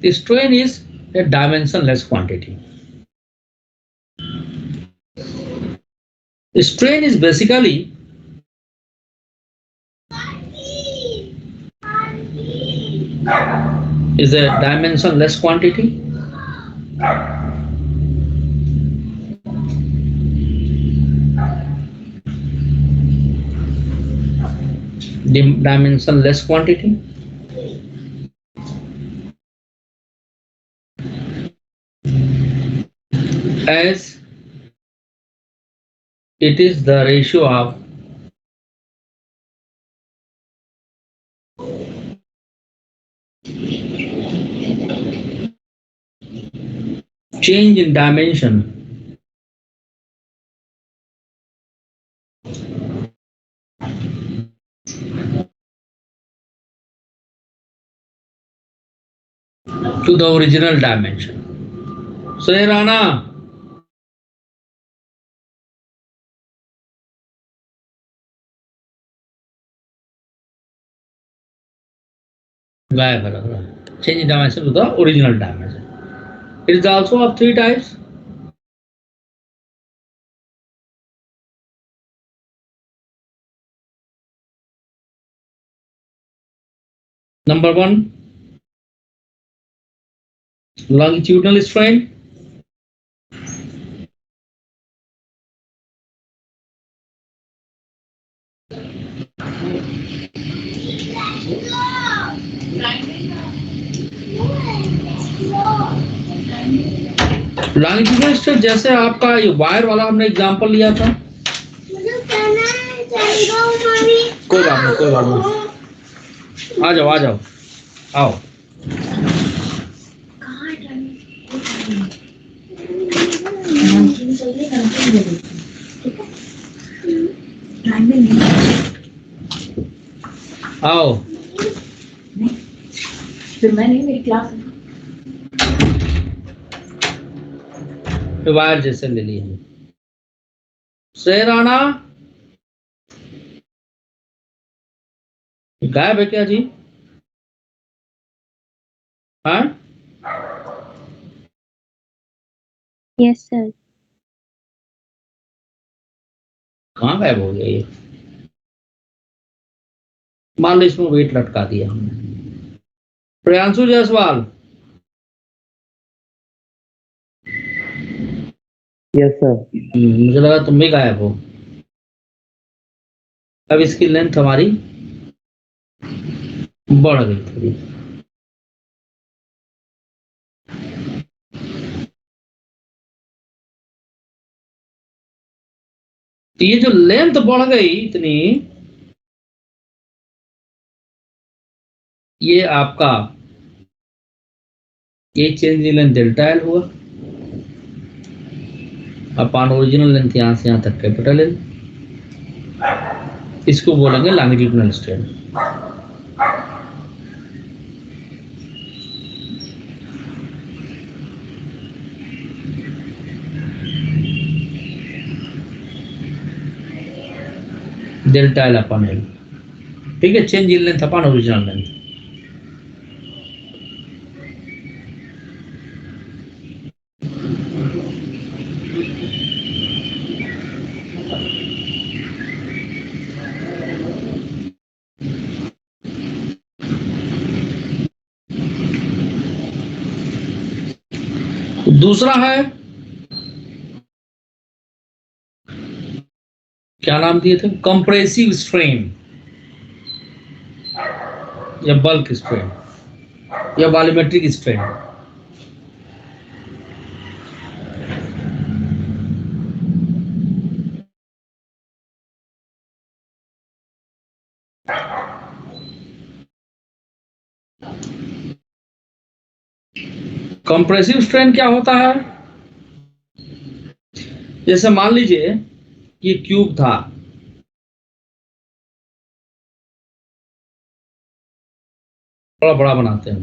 The strain is a dimensionless quantity. The strain is basically is a dimensionless quantity. Dimensionless quantity. As it is the ratio of change in dimension to the original dimension. So Rana, change in dimension to the original dimension. It is also of three types. Number one, longitudinal strain. Longitudinal strain जैसे आपका ये wire वाला हमने example लिया था, कोई बात नहीं, कोई बात नहीं, आ जाओ आ जाओ, आओ। आओ फिर मैं नहीं, मेरी क्लास है। वायर जैसे ले लिए शेराना गायब है क्या जी? हाँ Yes, sir. कहाँ गायब हो गया ये? मान लो इसमें वेट लटका दिया हमने। Priyanshu Jaiswal, yes sir. मुझे लगा तुम भी गायब हो। अब इसकी लेंथ हमारी बढ़ गई थोड़ी। तो ये जो लेंथ बढ़ गई इतनी, ये आपका ये change in length delta L हुआ। अपॉन ओरिजिनल लेंथ यहां से यहां तक कैपिटल एल, इसको बोलेंगे longitudinal strain. Delta L upon L, ठीक है, change in length upon original length. दूसरा है, क्या नाम दिए थे, कंप्रेसिव स्ट्रेन या बल्क स्ट्रेन या वॉल्यूमेट्रिक स्ट्रेन। कंप्रेसिव स्ट्रेन क्या होता है? जैसे मान लीजिए ये क्यूब था, बड़ा बड़ा बनाते हैं,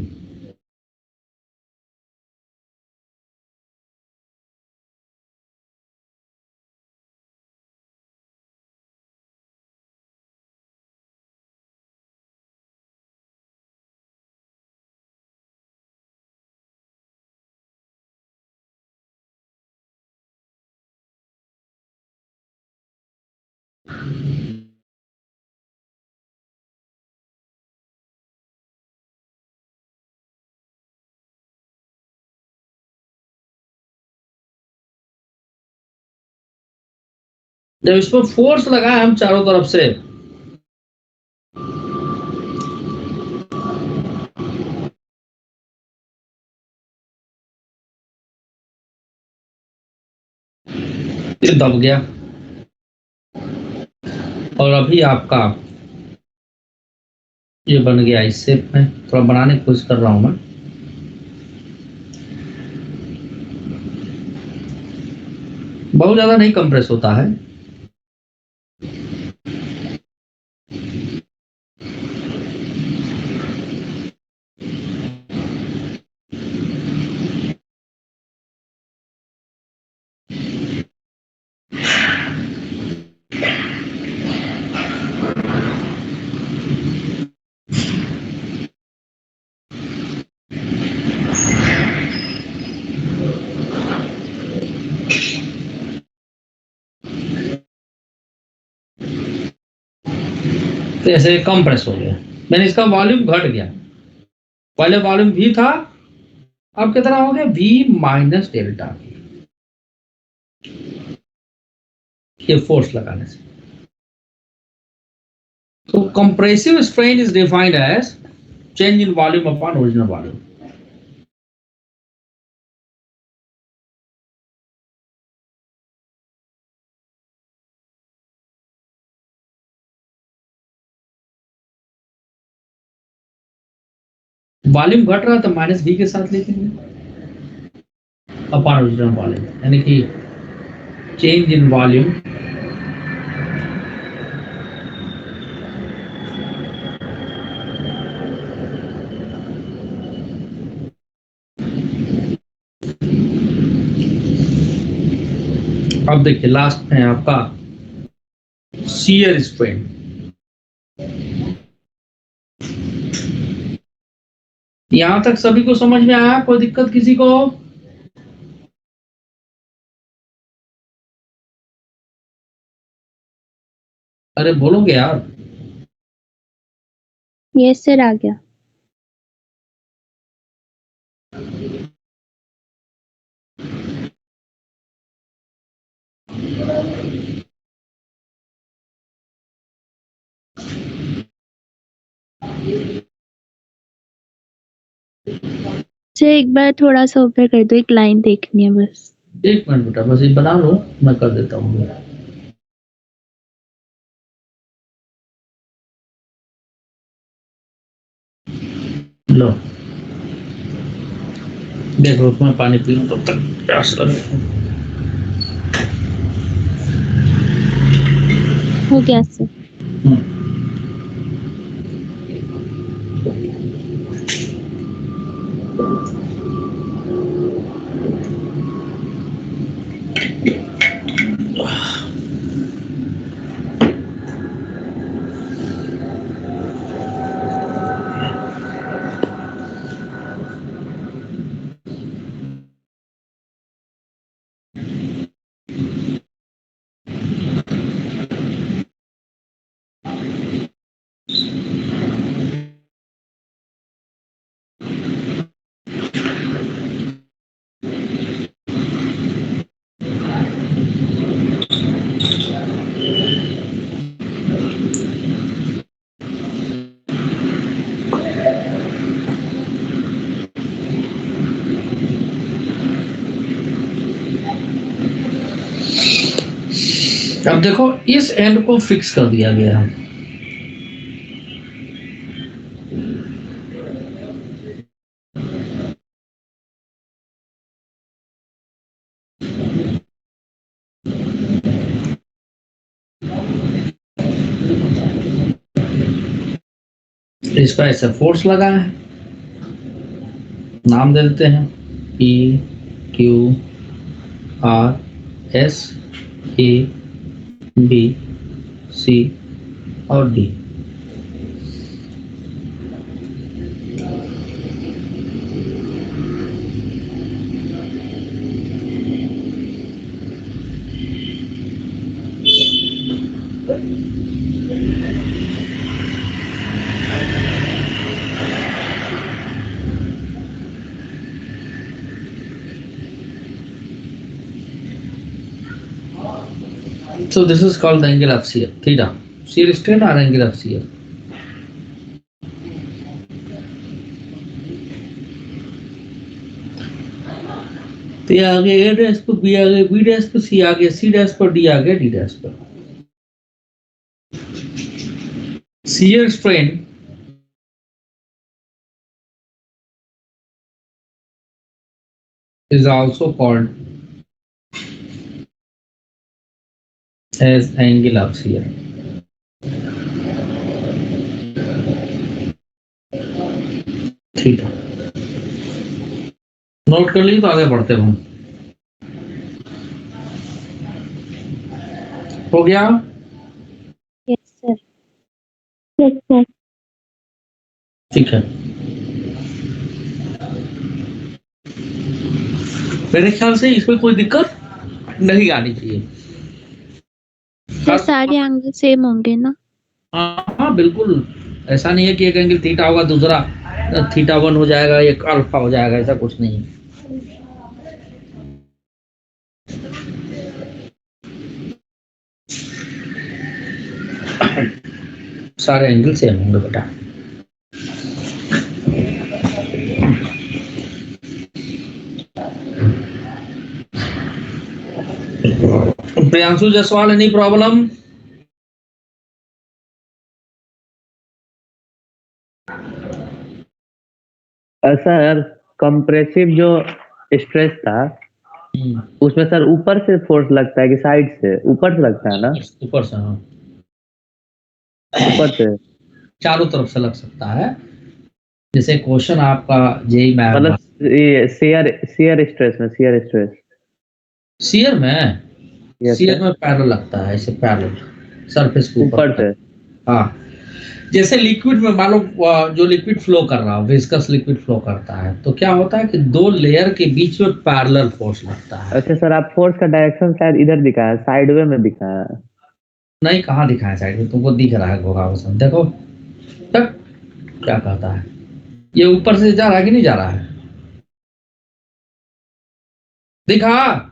जब इस पर फोर्स लगाए हम चारों तरफ से, ये दब गया। और अभी आपका ये बन गया इस शेप में। थोड़ा बनाने की कोशिश कर रहा हूं मैं। बहुत ज्यादा नहीं कंप्रेस होता है। तो ऐसे कम प्रेस हो गया। मैंने इसका वॉल्यूम घट गया। पहले वॉल्यूम V था, अब कितना हो गया V माइनस डेल्टा। ये फोर्स लगाने से। तो compressive strain is defined as change in volume upon original volume. Volume घट रहा तो माइनस V के साथ लिखेंगे अपॉन ओरिजिनल वॉल्यूम, यानी कि चेंज इन वॉल्यूम अब देखिए लास्ट में आपका शियर स्ट्रेन। यहां तक सभी को समझ में आया? कोई दिक्कत किसी को? अरे बोलोगे यार। यस सर, आ गया। सर एक बार थोड़ा सा ऊपर कर दो, एक लाइन देखनी है बस। एक मिनट बेटा, बस ये बना लो, मैं कर देता हूँ। लो देखो, मैं पानी पी लूं तब तक प्यास लगे। हो गया सर। अब देखो इस एंड को फिक्स कर दिया गया है। इस पर ऐसे फोर्स लगा है, नाम दे देते हैं P Q R S A B C और D। So this is called the angle of shear, theta. Shear strain or angle of shear. तो ये आगे A डैश पर B आगे B डैश पर C आगे C डैश पर D आगे D डैश पर. Shear strain is also called as angle of shear. Theta. Note कर ली तो आगे बढ़ते हैं. हो गया. Yes, sir. Yes, sir. ठीक है. मेरे ख्याल से इसमें कोई दिक्कत नहीं आनी चाहिए. सर सारे एंगल सेम होंगे ना? हाँ बिल्कुल. ऐसा नहीं है कि एक एंगल थीटा होगा दूसरा थीटा 1 हो जाएगा, एक अल्फा हो जाएगा, ऐसा कुछ नहीं. सारे एंगल सेम होंगे बेटा. Priyanshu Jaiswal, any problem? Sir compressive जो स्ट्रेस था उसमें सर ऊपर से फोर्स लगता है कि साइड से? ऊपर से लगता है ना? ऊपर से. हाँ ऊपर से चारों तरफ से लग सकता है. जैसे क्वेश्चन आपका जेई में मतलब ये शियर स्ट्रेस में शियर में Yes, शियर sir. में पैरेलल लगता है, ऐसे पैरेलल सरफेस के ऊपर से. हाँ जैसे लिक्विड में मान लो जो लिक्विड फ्लो कर रहा हो, विस्कस लिक्विड फ्लो करता है, तो क्या होता है कि दो लेयर के बीच में पैरेलल फोर्स लगता है. अच्छा सर, आप फोर्स का डायरेक्शन शायद इधर दिखाया, साइड वे में दिखाया. नहीं, कहाँ दिखा है साइड में? तुमको दिख रहा है घोघावसन, देखो तक क्या कहता है. ये ऊपर से जा रहा है कि नहीं जा रहा है? दिखा.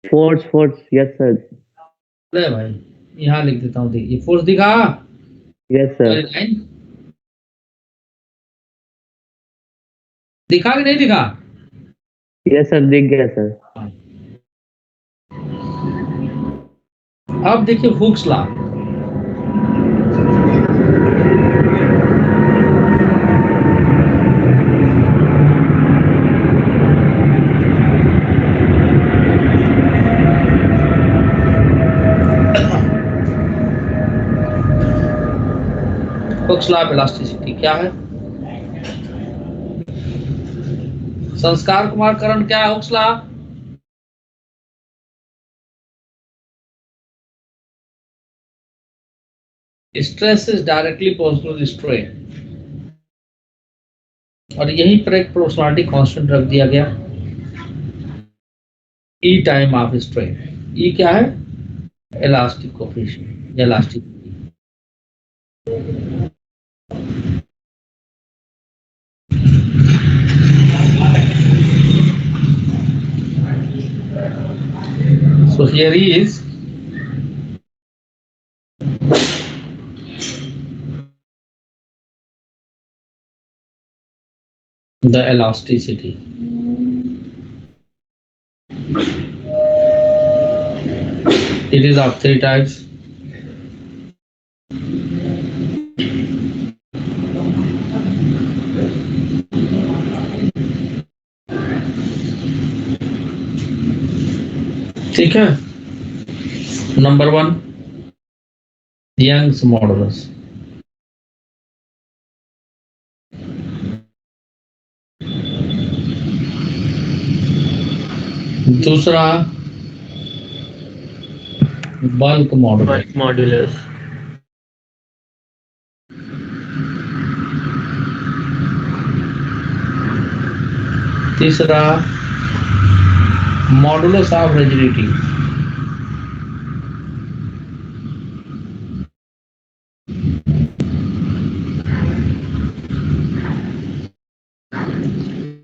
Force yes sir. ले भाई यहाँ लिख देता हूँ. ये फोर्स दिखा. Yes sir. लाइन दिखा कि नहीं दिखा? यस सर, दिख गया सर. अब देखिए Hooke's law. Hooke's law of elasticity क्या है? संस्कार कुमार करण, क्या है Hooke's law? Stress is directly proportional to strain. और यहीं पर एक प्रोपोर्शनलिटी कांस्टेंट रख दिया गया, E time of strain. E क्या है? Elastic coefficient, elastic. So here is the elasticity. It is of three types. ठीक है. Number 1 Young's modulus. दूसरा बल्क मॉडुलस. तीसरा modulus of rigidity.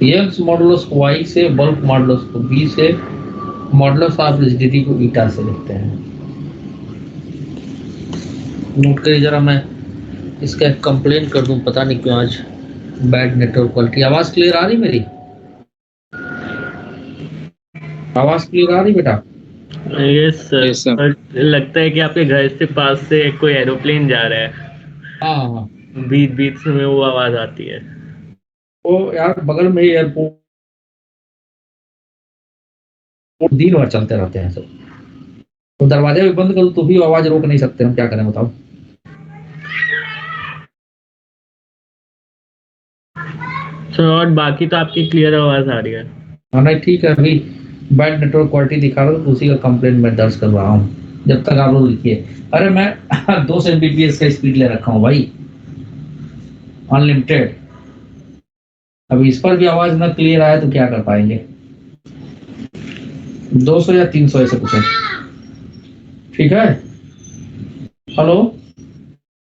Young's modulus को Y से, बल्क मॉडुलस को B से, मॉडुलस ऑफ रिजिडिटी को ईटा से लिखते हैं। नोट करिए जरा, मैं इसका एक कंप्लेन कर दूं, पता नहीं क्यों आज बैड नेटवर्क क्वालिटी। आवाज क्लियर आ रही मेरी? आवाज क्लियर आ रही बेटा? Yes sir. Yes, sir. लगता है कि आपके घर से पास से कोई एरोप्लेन जा रहा है, हाँ, बीच बीच में वो आवाज आती है। वो यार बगल में ही एयरपोर्ट दिन भर चलते रहते हैं सब, तो दरवाजा भी बंद करो तो भी आवाज रोक नहीं सकते, हम क्या करें बताओ। सर और बाकी तो आपकी क्लियर आवाज आ रही है। हाँ नहीं ठीक है, अभी बैड नेटवर्क क्वालिटी दिखा रहा था तो उसी का कंप्लेंट मैं दर्ज कर रहा हूँ, जब तक आप लोग लिखिए। अरे मैं 200 Mbps का स्पीड ले रखा हूँ भाई, अनलिमिटेड। अभी इस पर भी आवाज ना क्लियर आया तो क्या कर पाएंगे? 200 या 300 ऐसे कुछ है, ठीक है। हेलो,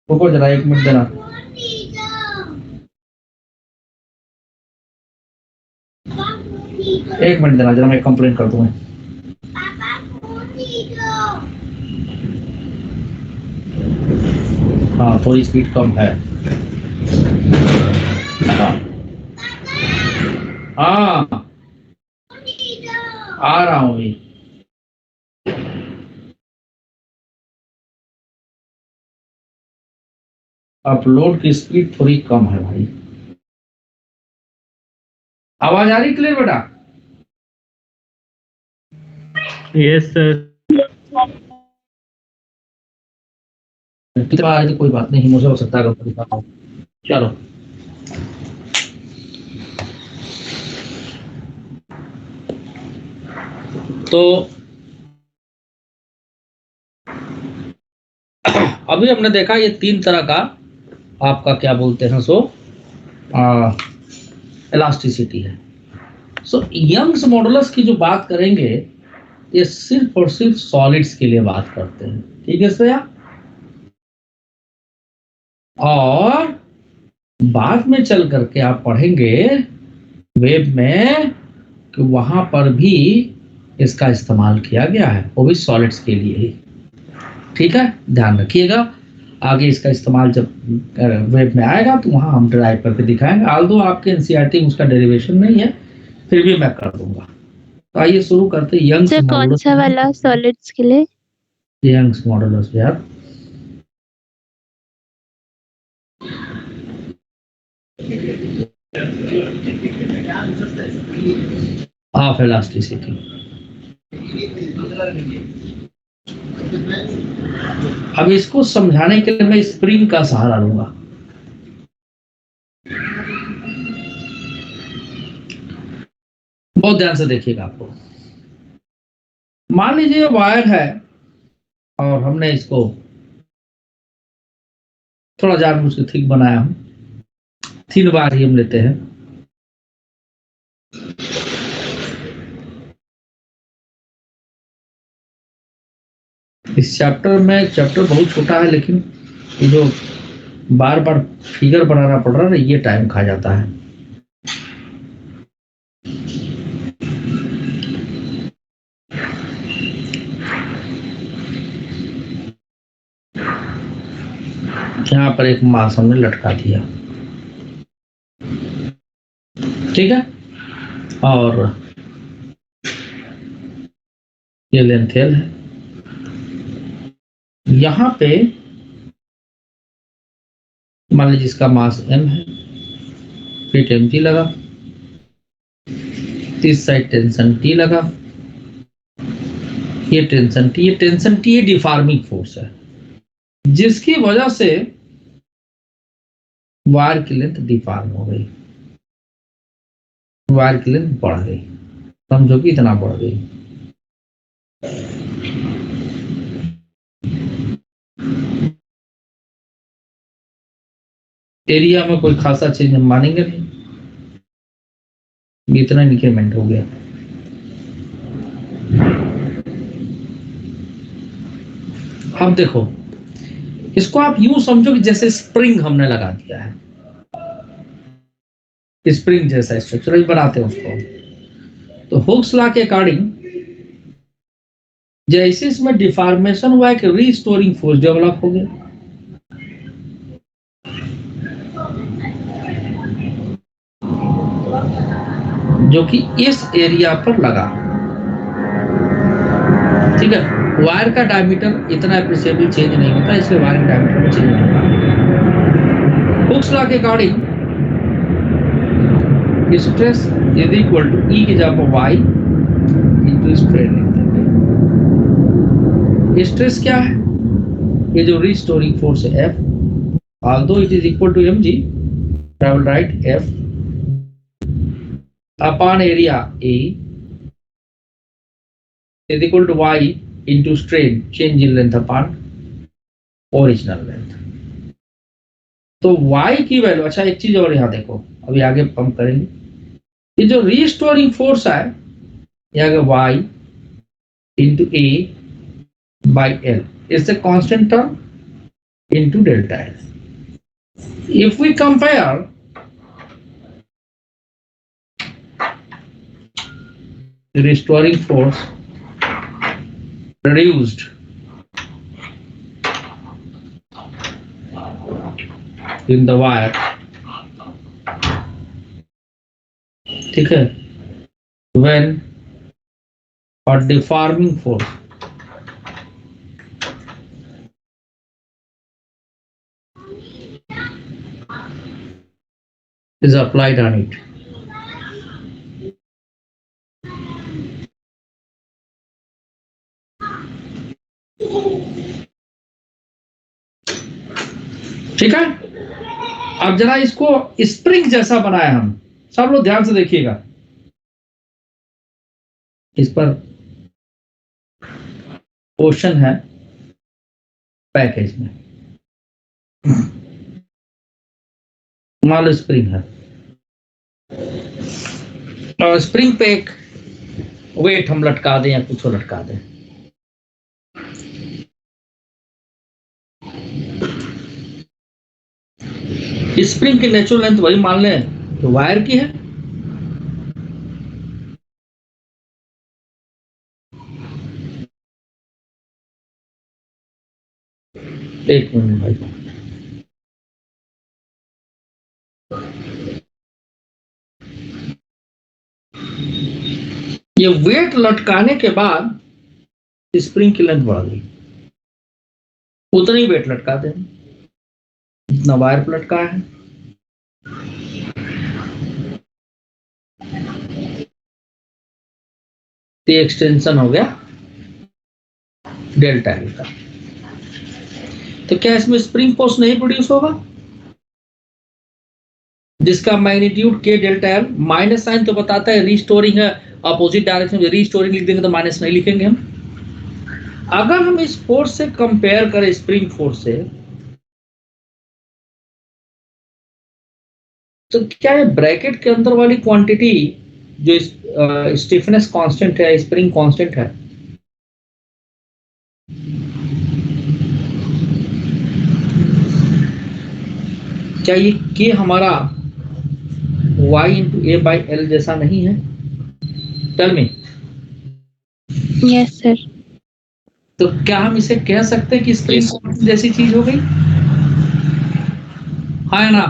रुको जरा 1 मिनट देना। एक मिनट देना जरा, मैं कंप्लेंट कर दूं। हाँ थोड़ी स्पीड कम है। हाँ आ रहा हूँ अभी। अपलोड की स्पीड थोड़ी कम है भाई। आवाज आ रही क्लियर बेटा? Yes sir. कितना आ रही कोई बात नहीं, मुझे हो सकता है अगर चलो। तो अभी हमने देखा ये 3 तरह का आपका क्या बोलते हैं सो इलास्टिसिटी है। सो यंग्स मॉडुलस की जो बात करेंगे ये सिर्फ और सिर्फ सॉलिड्स के लिए बात करते हैं, ठीक है श्रेया। और बाद में चल करके आप पढ़ेंगे वेब में कि वहां पर भी इसका इस्तेमाल किया गया है, वो भी सॉलिड्स के लिए ही, ठीक है। ध्यान रखिएगा, आगे इसका इस्तेमाल जब वेब में आएगा तो वहां हम ड्राइव करके दिखाएंगे। आल्दो आपके एनसीईआरटी में उसका डेरिवेशन नहीं है, फिर भी मैं कर दूंगा। तो आइए शुरू करते हैं यंग्स सर कौन सा वाला सॉलिड्स के लिए? यंग्स मॉडुलस यार। Of elasticity. अब इसको समझाने के लिए मैं स्प्रिंग का सहारा लूंगा। बहुत ध्यान से देखिएगा। आपको मान लीजिए वायर है और हमने इसको थोड़ा जानबूझ के थिक बनाया हूं, 3 बार ही हम लेते हैं। इस चैप्टर बहुत छोटा है, लेकिन ये जो बार बार फिगर बनाना पड़ रहा है ये टाइम खा जाता है। यहां पर एक मास हमने लटका दिया, ठीक है। और ये लेंथ एल है। यहां पे मान लीजिए इसका मास m है, फिर mg लगा, इस साइड टेंशन T लगा, ये टेंशन T ये डिफॉर्मिंग फोर्स है, जिसकी वजह से वायर की लेंथ डिफॉर्म हो गई, वायर की लेंथ बढ़ गई। समझो कि इतना बढ़ गई। एरिया में कोई खासा चेंज हम मानेंगे नहीं, इतना इंक्रीमेंट हो गया। अब देखो, इसको आप यूं समझो कि जैसे स्प्रिंग हमने लगा दिया है, स्प्रिंग जैसा स्ट्रक्चर बनाते हैं उसको। तो हुक्स लॉ के अकॉर्डिंग जैसे इसमें डिफॉर्मेशन हुआ, एक रीस्टोरिंग फोर्स डेवलप हो गया। जो कि इस एरिया पर लगा, ठीक है। वायर का डायमीटर इतना एप्रिशिएबल चेंज नहीं होता, इसलिए वायर का डायमीटर में चेंज नहीं होता। हुक्स लॉ के according stress is equal to E की जगह वाई इंटू स्ट्रेन लिख देंगे। स्ट्रेस क्या है? ये जो रिस्टोरिंग फोर्स है F, although it is equal to mg, I will write F upon area A is equal to y into strain change in length upon original length। तो y की value, अच्छा एक चीज और यहाँ देखो, अभी आगे हम करेंगे। ये जो रिस्टोरिंग फोर्स है, यहाँ y into A by L is a constant term into delta L। If we compare the restoring force produced in the wire, ठीक है, when or deforming force is applied on it, ठीक है। अब जरा इसको spring जैसा बनाया हम, सब लोग ध्यान से देखिएगा। इस पर क्वेश्चन है पैकेज में, मान लो स्प्रिंग है और स्प्रिंग पे एक वेट हम लटका दें या कुछ और लटका दें। स्प्रिंग की नेचुरल लेंथ वही मान लें तो वायर की है। एक मिनट भाई, ये वेट लटकाने के बाद स्प्रिंग की लेंथ बढ़ गई, उतनी वेट लटका दें जितना वायर पर लटका है। तो एक्सटेंशन हो गया डेल्टा एल का। तो क्या इसमें स्प्रिंग फोर्स नहीं प्रोड्यूस होगा, जिसका मैग्नीट्यूड के डेल्टा एल, माइनस साइन तो बताता है रिस्टोरिंग है, अपोजिट डायरेक्शन में रिस्टोरिंग लिख देंगे तो माइनस नहीं लिखेंगे हम। अगर हम इस फोर्स से कंपेयर करें स्प्रिंग फोर्स से, तो क्या है ब्रैकेट के अंदर वाली क्वांटिटी जो स्टिफनेस कांस्टेंट है, स्प्रिंग कांस्टेंट है, क्या ये के हमारा y into A by L जैसा नहीं है? Tell me. Yes sir. तो क्या हम इसे कह सकते हैं कि स्प्रिंग जैसी चीज हो गई? हाँ है ना?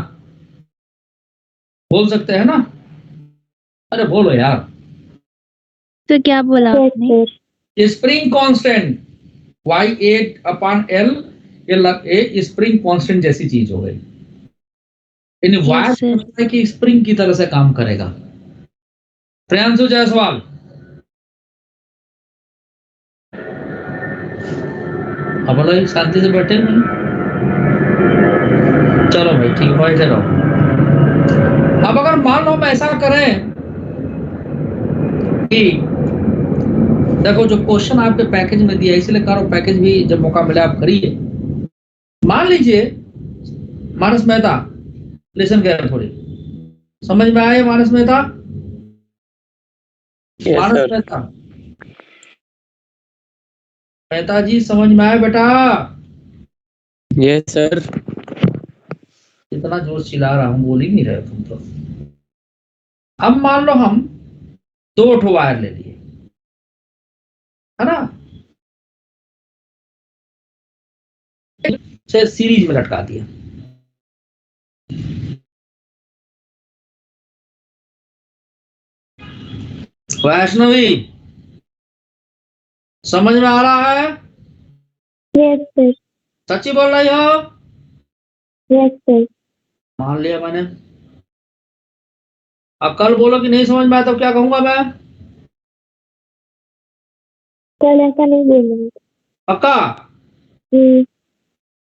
बोल सकते हैं ना? अरे बोलो यार। तो क्या बोला आपने? Spring constant y8 upon L, ये स्प्रिंग कांस्टेंट जैसी चीज हो गई। इन वायर की स्प्रिंग की तरह से काम करेगा। प्रियांशु जायसवाल, अब बोलो शांति से बैठे नहीं। चलो भाई ठीक है, बैठे रहो। अब अगर मान लो हम ऐसा करें कि देखो जो क्वेश्चन आपके पैकेज में दिया, इसलिए करो पैकेज भी जब मौका मिला आप करिए। मान लीजिए मानस मेहता, लिसन कर थोड़ी, समझ में आए मानस मेहता? मानस मेहता, मेहता जी समझ में आए बेटा? Yes sir. इतना जोर चिल्ला रहा हूं, बोल ही नहीं रहे तुम तो। अब मान लो हम 2 वायर ले लिए, है ना? से सीरीज में लटका दिया। वैष्णवी समझ में आ रहा है? Yes sir. सच्ची बोल रही हो? Yes sir. मान लिया मैंने। अब कल बोलो कि नहीं समझ में आया तो क्या कहूंगा मैं? कल ऐसा नहीं बोलूंगी। पक्का?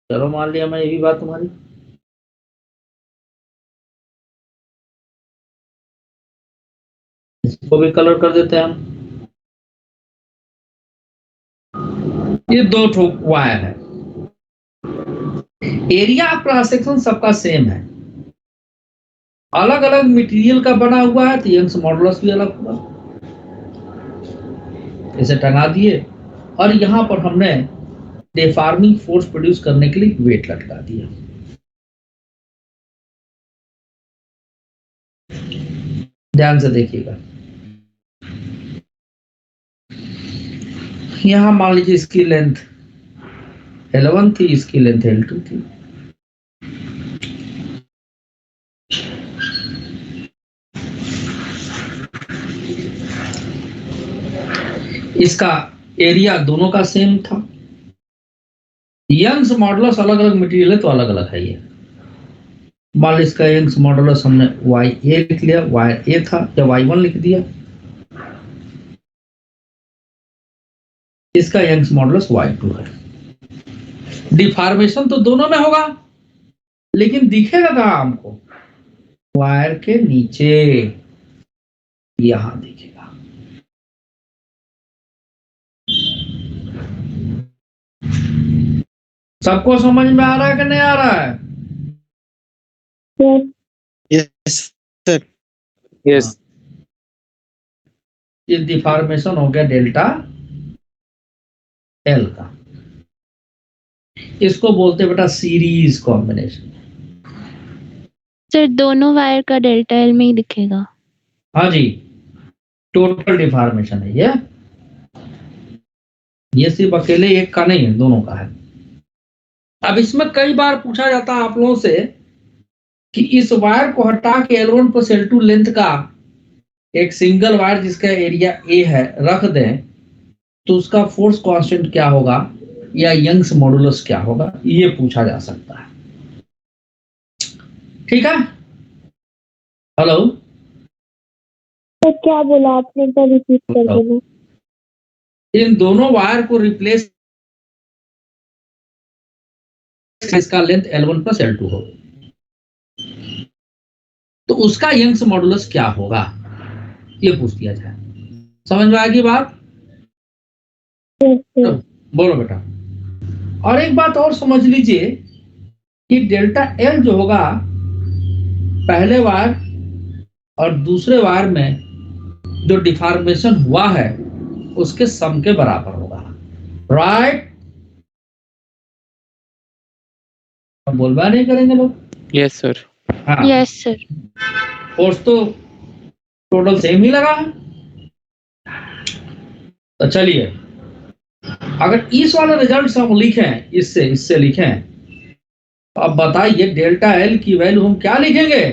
चलो मान लिया मैं ये भी बात तुम्हारी। इसको भी कलर कर देते हैं हम। ये दो ठोक वायर है, एरिया ऑफ क्रॉस सेक्शन सबका सेम है, अलग अलग मटेरियल का बना हुआ है तो यंग्स मॉडुलस भी अलग होगा। इसे टंगा दिए और यहां पर हमने डिफॉर्मिंग फोर्स प्रोड्यूस करने के लिए वेट लटका दिया। ध्यान से देखिएगा, यहां मान लीजिए इसकी लेंथ L1 थी, इसकी लेंथ L2 थी। इसका एरिया दोनों का सेम था। यंग्स मॉडुलस अलग अलग मटेरियल है तो अलग अलग है। ये मान लीजिए इसका यंग्स मॉडुलस हमने YA लिख लिया, YA था या Y1 लिख दिया। इसका यंग्स मॉडुलस Y2 है। डिफॉर्मेशन तो दोनों में होगा, लेकिन दिखेगा कहां हमको? वायर के नीचे, यहां दिखेगा। सबको समझ में आ रहा है कि नहीं आ रहा है? Yes sir. यस। ये डिफॉर्मेशन हो गया डेल्टा L का। इसको बोलते बेटा सीरीज कॉम्बिनेशन। सर दोनों वायर का डेल्टा एल में ही दिखेगा। हाँ जी, टोटल डिफॉर्मेशन है ये सिर्फ अकेले एक का नहीं है, दोनों का है। अब इसमें कई बार पूछा जाता है आप लोगों से कि इस वायर को हटा के L1 प्लस L2 लेंथ का एक सिंगल वायर जिसका एरिया A है रख दें तो उसका फोर्स कांस्टेंट क्या होगा या यंग्स मॉडुलस क्या होगा, ये पूछा जा सकता है। ठीक है? हेलो, तो क्या बोला आपने, एक बार रिपीट कर देना। इन दोनों वायर को रिप्लेस, इसका लेंथ L1 प्लस L2 हो तो उसका यंग्स मॉडुलस क्या होगा, ये पूछ दिया जाए। समझ में आएगी बात? तो बोलो बेटा। और एक बात और समझ लीजिए कि डेल्टा L जो होगा पहले वायर और दूसरे वायर में जो डिफॉर्मेशन हुआ है उसके सम के बराबर होगा। राइट? बोलबा नहीं करेंगे लोग? Yes sir. हाँ, यस सर। फोर्स तो टोटल सेम ही लगा है। तो चलिए, अगर इस वाले रिजल्ट हम लिखें, इससे लिखें, तो अब बताइए डेल्टा L की वैल्यू हम क्या लिखेंगे?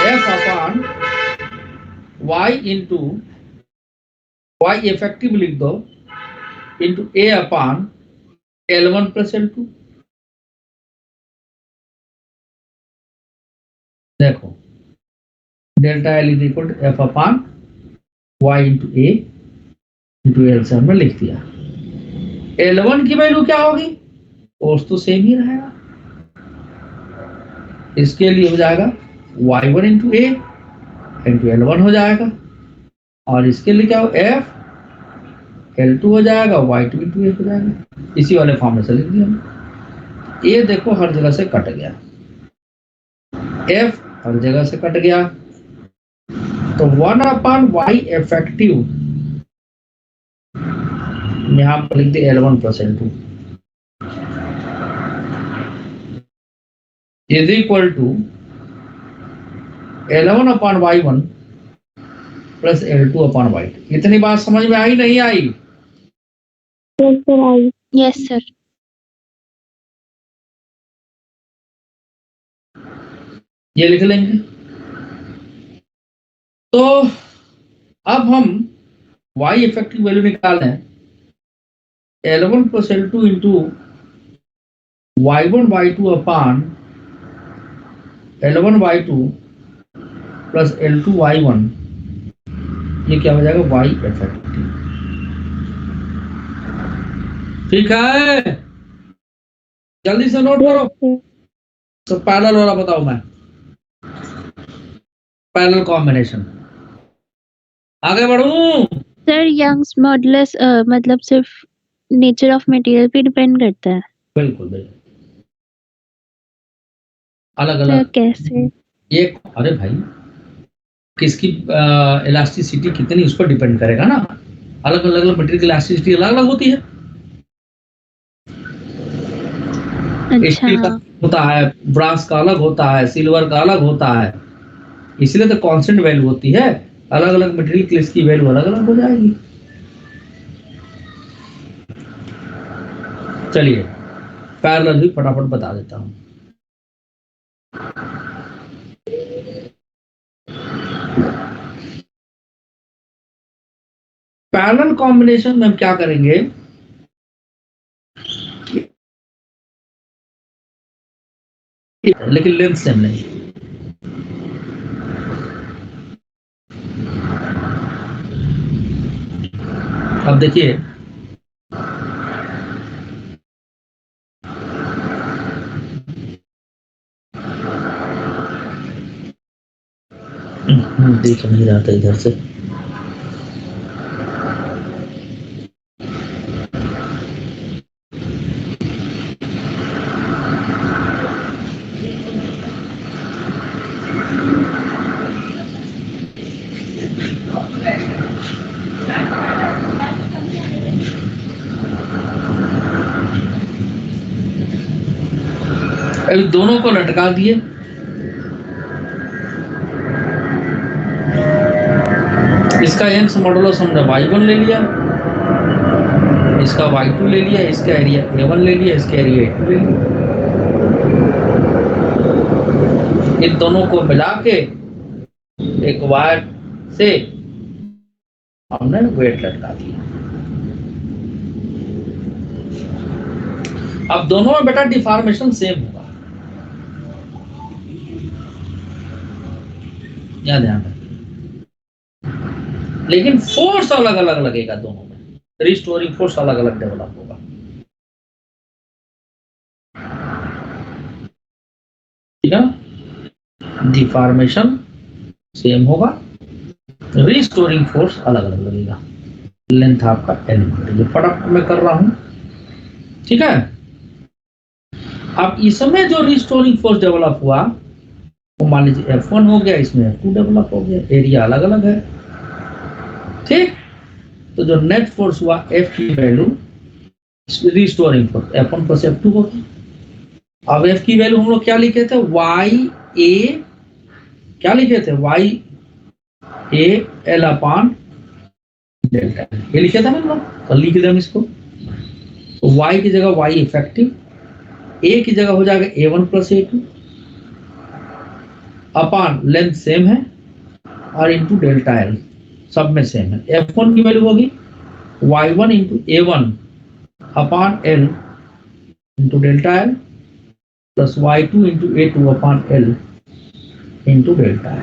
F upon Y into Y effective लिख दो into A upon L1 plus L2। देखो, delta L is equal to F upon Y into A into L से हमने लिख दिया। L1 की वैल्यू क्या होगी? फोर्स तो सेम ही रहेगा, इसके लिए हो जाएगा Y1 into A into L1 हो जाएगा, और इसके लिए क्या हो, F L2 हो जाएगा, Y2 इंटू A हो जाएगा। इसी वाले फॉर्म में से लिख दिया। ये देखो हर जगह से कट गया, F हर जगह से कट गया, तो 1 अपॉन Y इफेक्टिव यहां पर लिख दिया L1 plus L2 is equal to L1 upon Y1 plus L2 upon Y2। इतनी बात समझ में आई नहीं आई? Yes sir. ये लिख लेंगे। तो अब हम y इफेक्टिव वैल्यू निकाल रहे हैं, L1 plus L2 into y1 y2 अपान L1 y2 plus L2 y1, ये क्या हो जाएगा y इफेक्टिव। ठीक है, जल्दी से नोट करो। तो पैरेलल वाला बताओ, मैं पैरेलल कॉम्बिनेशन आगे बढ़ूं। सर यंग्स मॉडुलस मतलब सिर्फ नेचर ऑफ मटेरियल पे डिपेंड करता है? बिल्कुल बिल्कुल, अलग सर अलग कैसे? ये, अरे भाई किसकी इलास्टिसिटी कितनी उस पर डिपेंड करेगा ना। अलग अलग मटेरियल की इलास्टिसिटी अलग अलग होती है। स्टील का अच्छा, होता है, ब्रास का अलग होता है, सिल्वर का अलग होता है, इसलिए तो कांस्टेंट वैल्यू होती है। अलग अलग मटेरियल की इसकी वैल्यू अलग अलग हो जाएगी। चलिए पैरेलल भी फटाफट बता देता हूं। पैरेलल कॉम्बिनेशन में हम क्या करेंगे, लेकिन लेंथ सेम नहीं। अब देखिए, देख नहीं रहा था इधर से। अभी दोनों को लटका दिए, इसका यंग्स मॉडुलस हमने y1 ले लिया, इसका y2 ले लिया, इसका एरिया a1 ले लिया, इसका एरिया a2 ले लिया। इन दोनों को मिला के एक वायर से हमने वेट लटका दिया। अब दोनों में बेटा डिफॉर्मेशन सेम होगा, या ध्यान रखें, लेकिन फोर्स अलग अलग लगेगा दोनों में। रिस्टोरिंग फोर्स अलग अलग डेवलप होगा। ठीक है, डिफॉर्मेशन सेम होगा, रिस्टोरिंग फोर्स अलग अलग लगेगा। लेंथ आपका एलिमेंट, ये फटाफट मैं कर रहा हूं। ठीक है, अब इसमें जो रिस्टोरिंग फोर्स डेवलप हुआ वो मान लीजिए F1 हो गया, इसमें F2 डेवलप हो गया, एरिया अलग अलग है। ठीक, तो जो नेट फोर्स हुआ F की value restoring force F1 plus F2 होगी। अब F की वैल्यू हम लोग क्या लिखे थे, YA, क्या लिखे थे, YA L अपान डेल्टा, ये लिखे था ना हम लोग, तो लिख दें इसको। तो Y की जगह Y इफेक्टिव, A की जगह हो जाएगा A1 प्लस A2 अपान लेंथ सेम है और इंटू डेल्टा L, सब में सेम है। F1 की वैल्यू होगी Y1 इंटू A1 अपान L into delta L plus Y2 into A2 अपान L into delta L।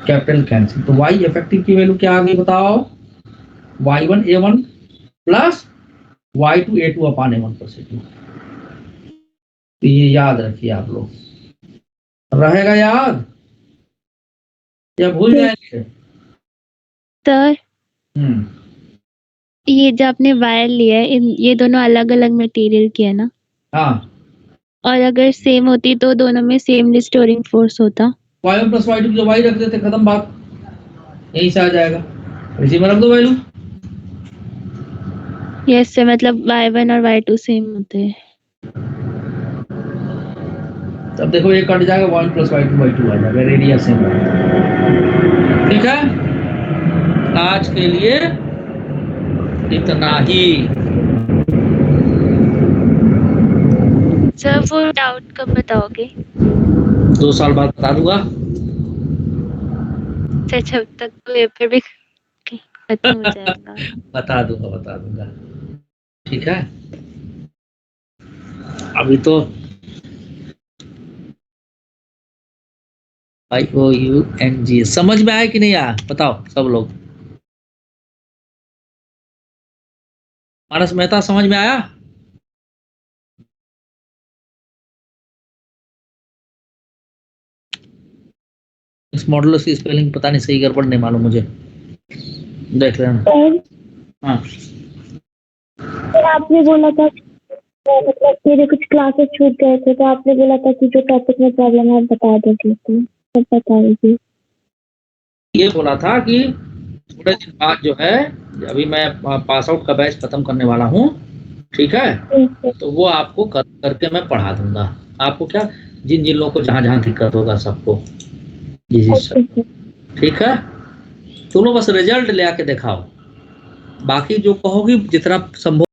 Capital cancel, तो Y इफेक्टिव की वैल्यू क्या आ गई बताओ, Y1 A1 plus Y2 A2 अपान A1 प्लस A2। तो ये याद रखिए आप लोग, रहेगा याद या भूल जाएंगे? सर ये जो आपने वायर लिया है, ये दोनों अलग अलग मटेरियल की है ना? हाँ, और अगर सेम होती तो दोनों में सेम रिस्टोरिंग फोर्स होता। Y1 प्लस Y2 जो Y रख देते, खत्म बात, यहीं से आ जाएगा, इसी में रख दो वैल्यू। यस सर, मतलब Y1 और Y2 सेम होते हैं। तब देखो ये कट जाएगा, 1 प्लस Y2 आ जाएगा, एरिया सेम। ठीक है, आज के लिए इतना ही। सर वो डाउट कब बताओगे? 2 साल बाद बता दूंगा। सर जब तक पेपर भी खत्म हो जाएगा। बता दूंगा। ठीक है, अभी तो IOUNG समझ में आया कि नहीं आया? बताओ सब लोग। मानस मेहता समझ में आया? इस मॉडुलस की स्पेलिंग पता नहीं, सही गड़बड़ नहीं मालूम मुझे, देख लेना। हाँ, सर आपने बोला था मतलब मेरे कुछ क्लासेस छूट गए थे, तो आपने बोला था कि जो टॉपिक में प्रॉब्लम है आप बता दीजिए, तो सब बता दीजिए। ये बोला था कि थोड़े दिन बाद जो है, अभी मैं पास आउट का बैच खत्म करने वाला हूँ, ठीक है, तो वो आपको करके मैं पढ़ा दूंगा। आपको क्या, जिन जिन लोगों को जहाँ जहाँ दिक्कत होगा सबको, ठीक है। तुम लोग बस रिजल्ट ले आके दिखाओ, बाकी जो कहोगी जितना संभव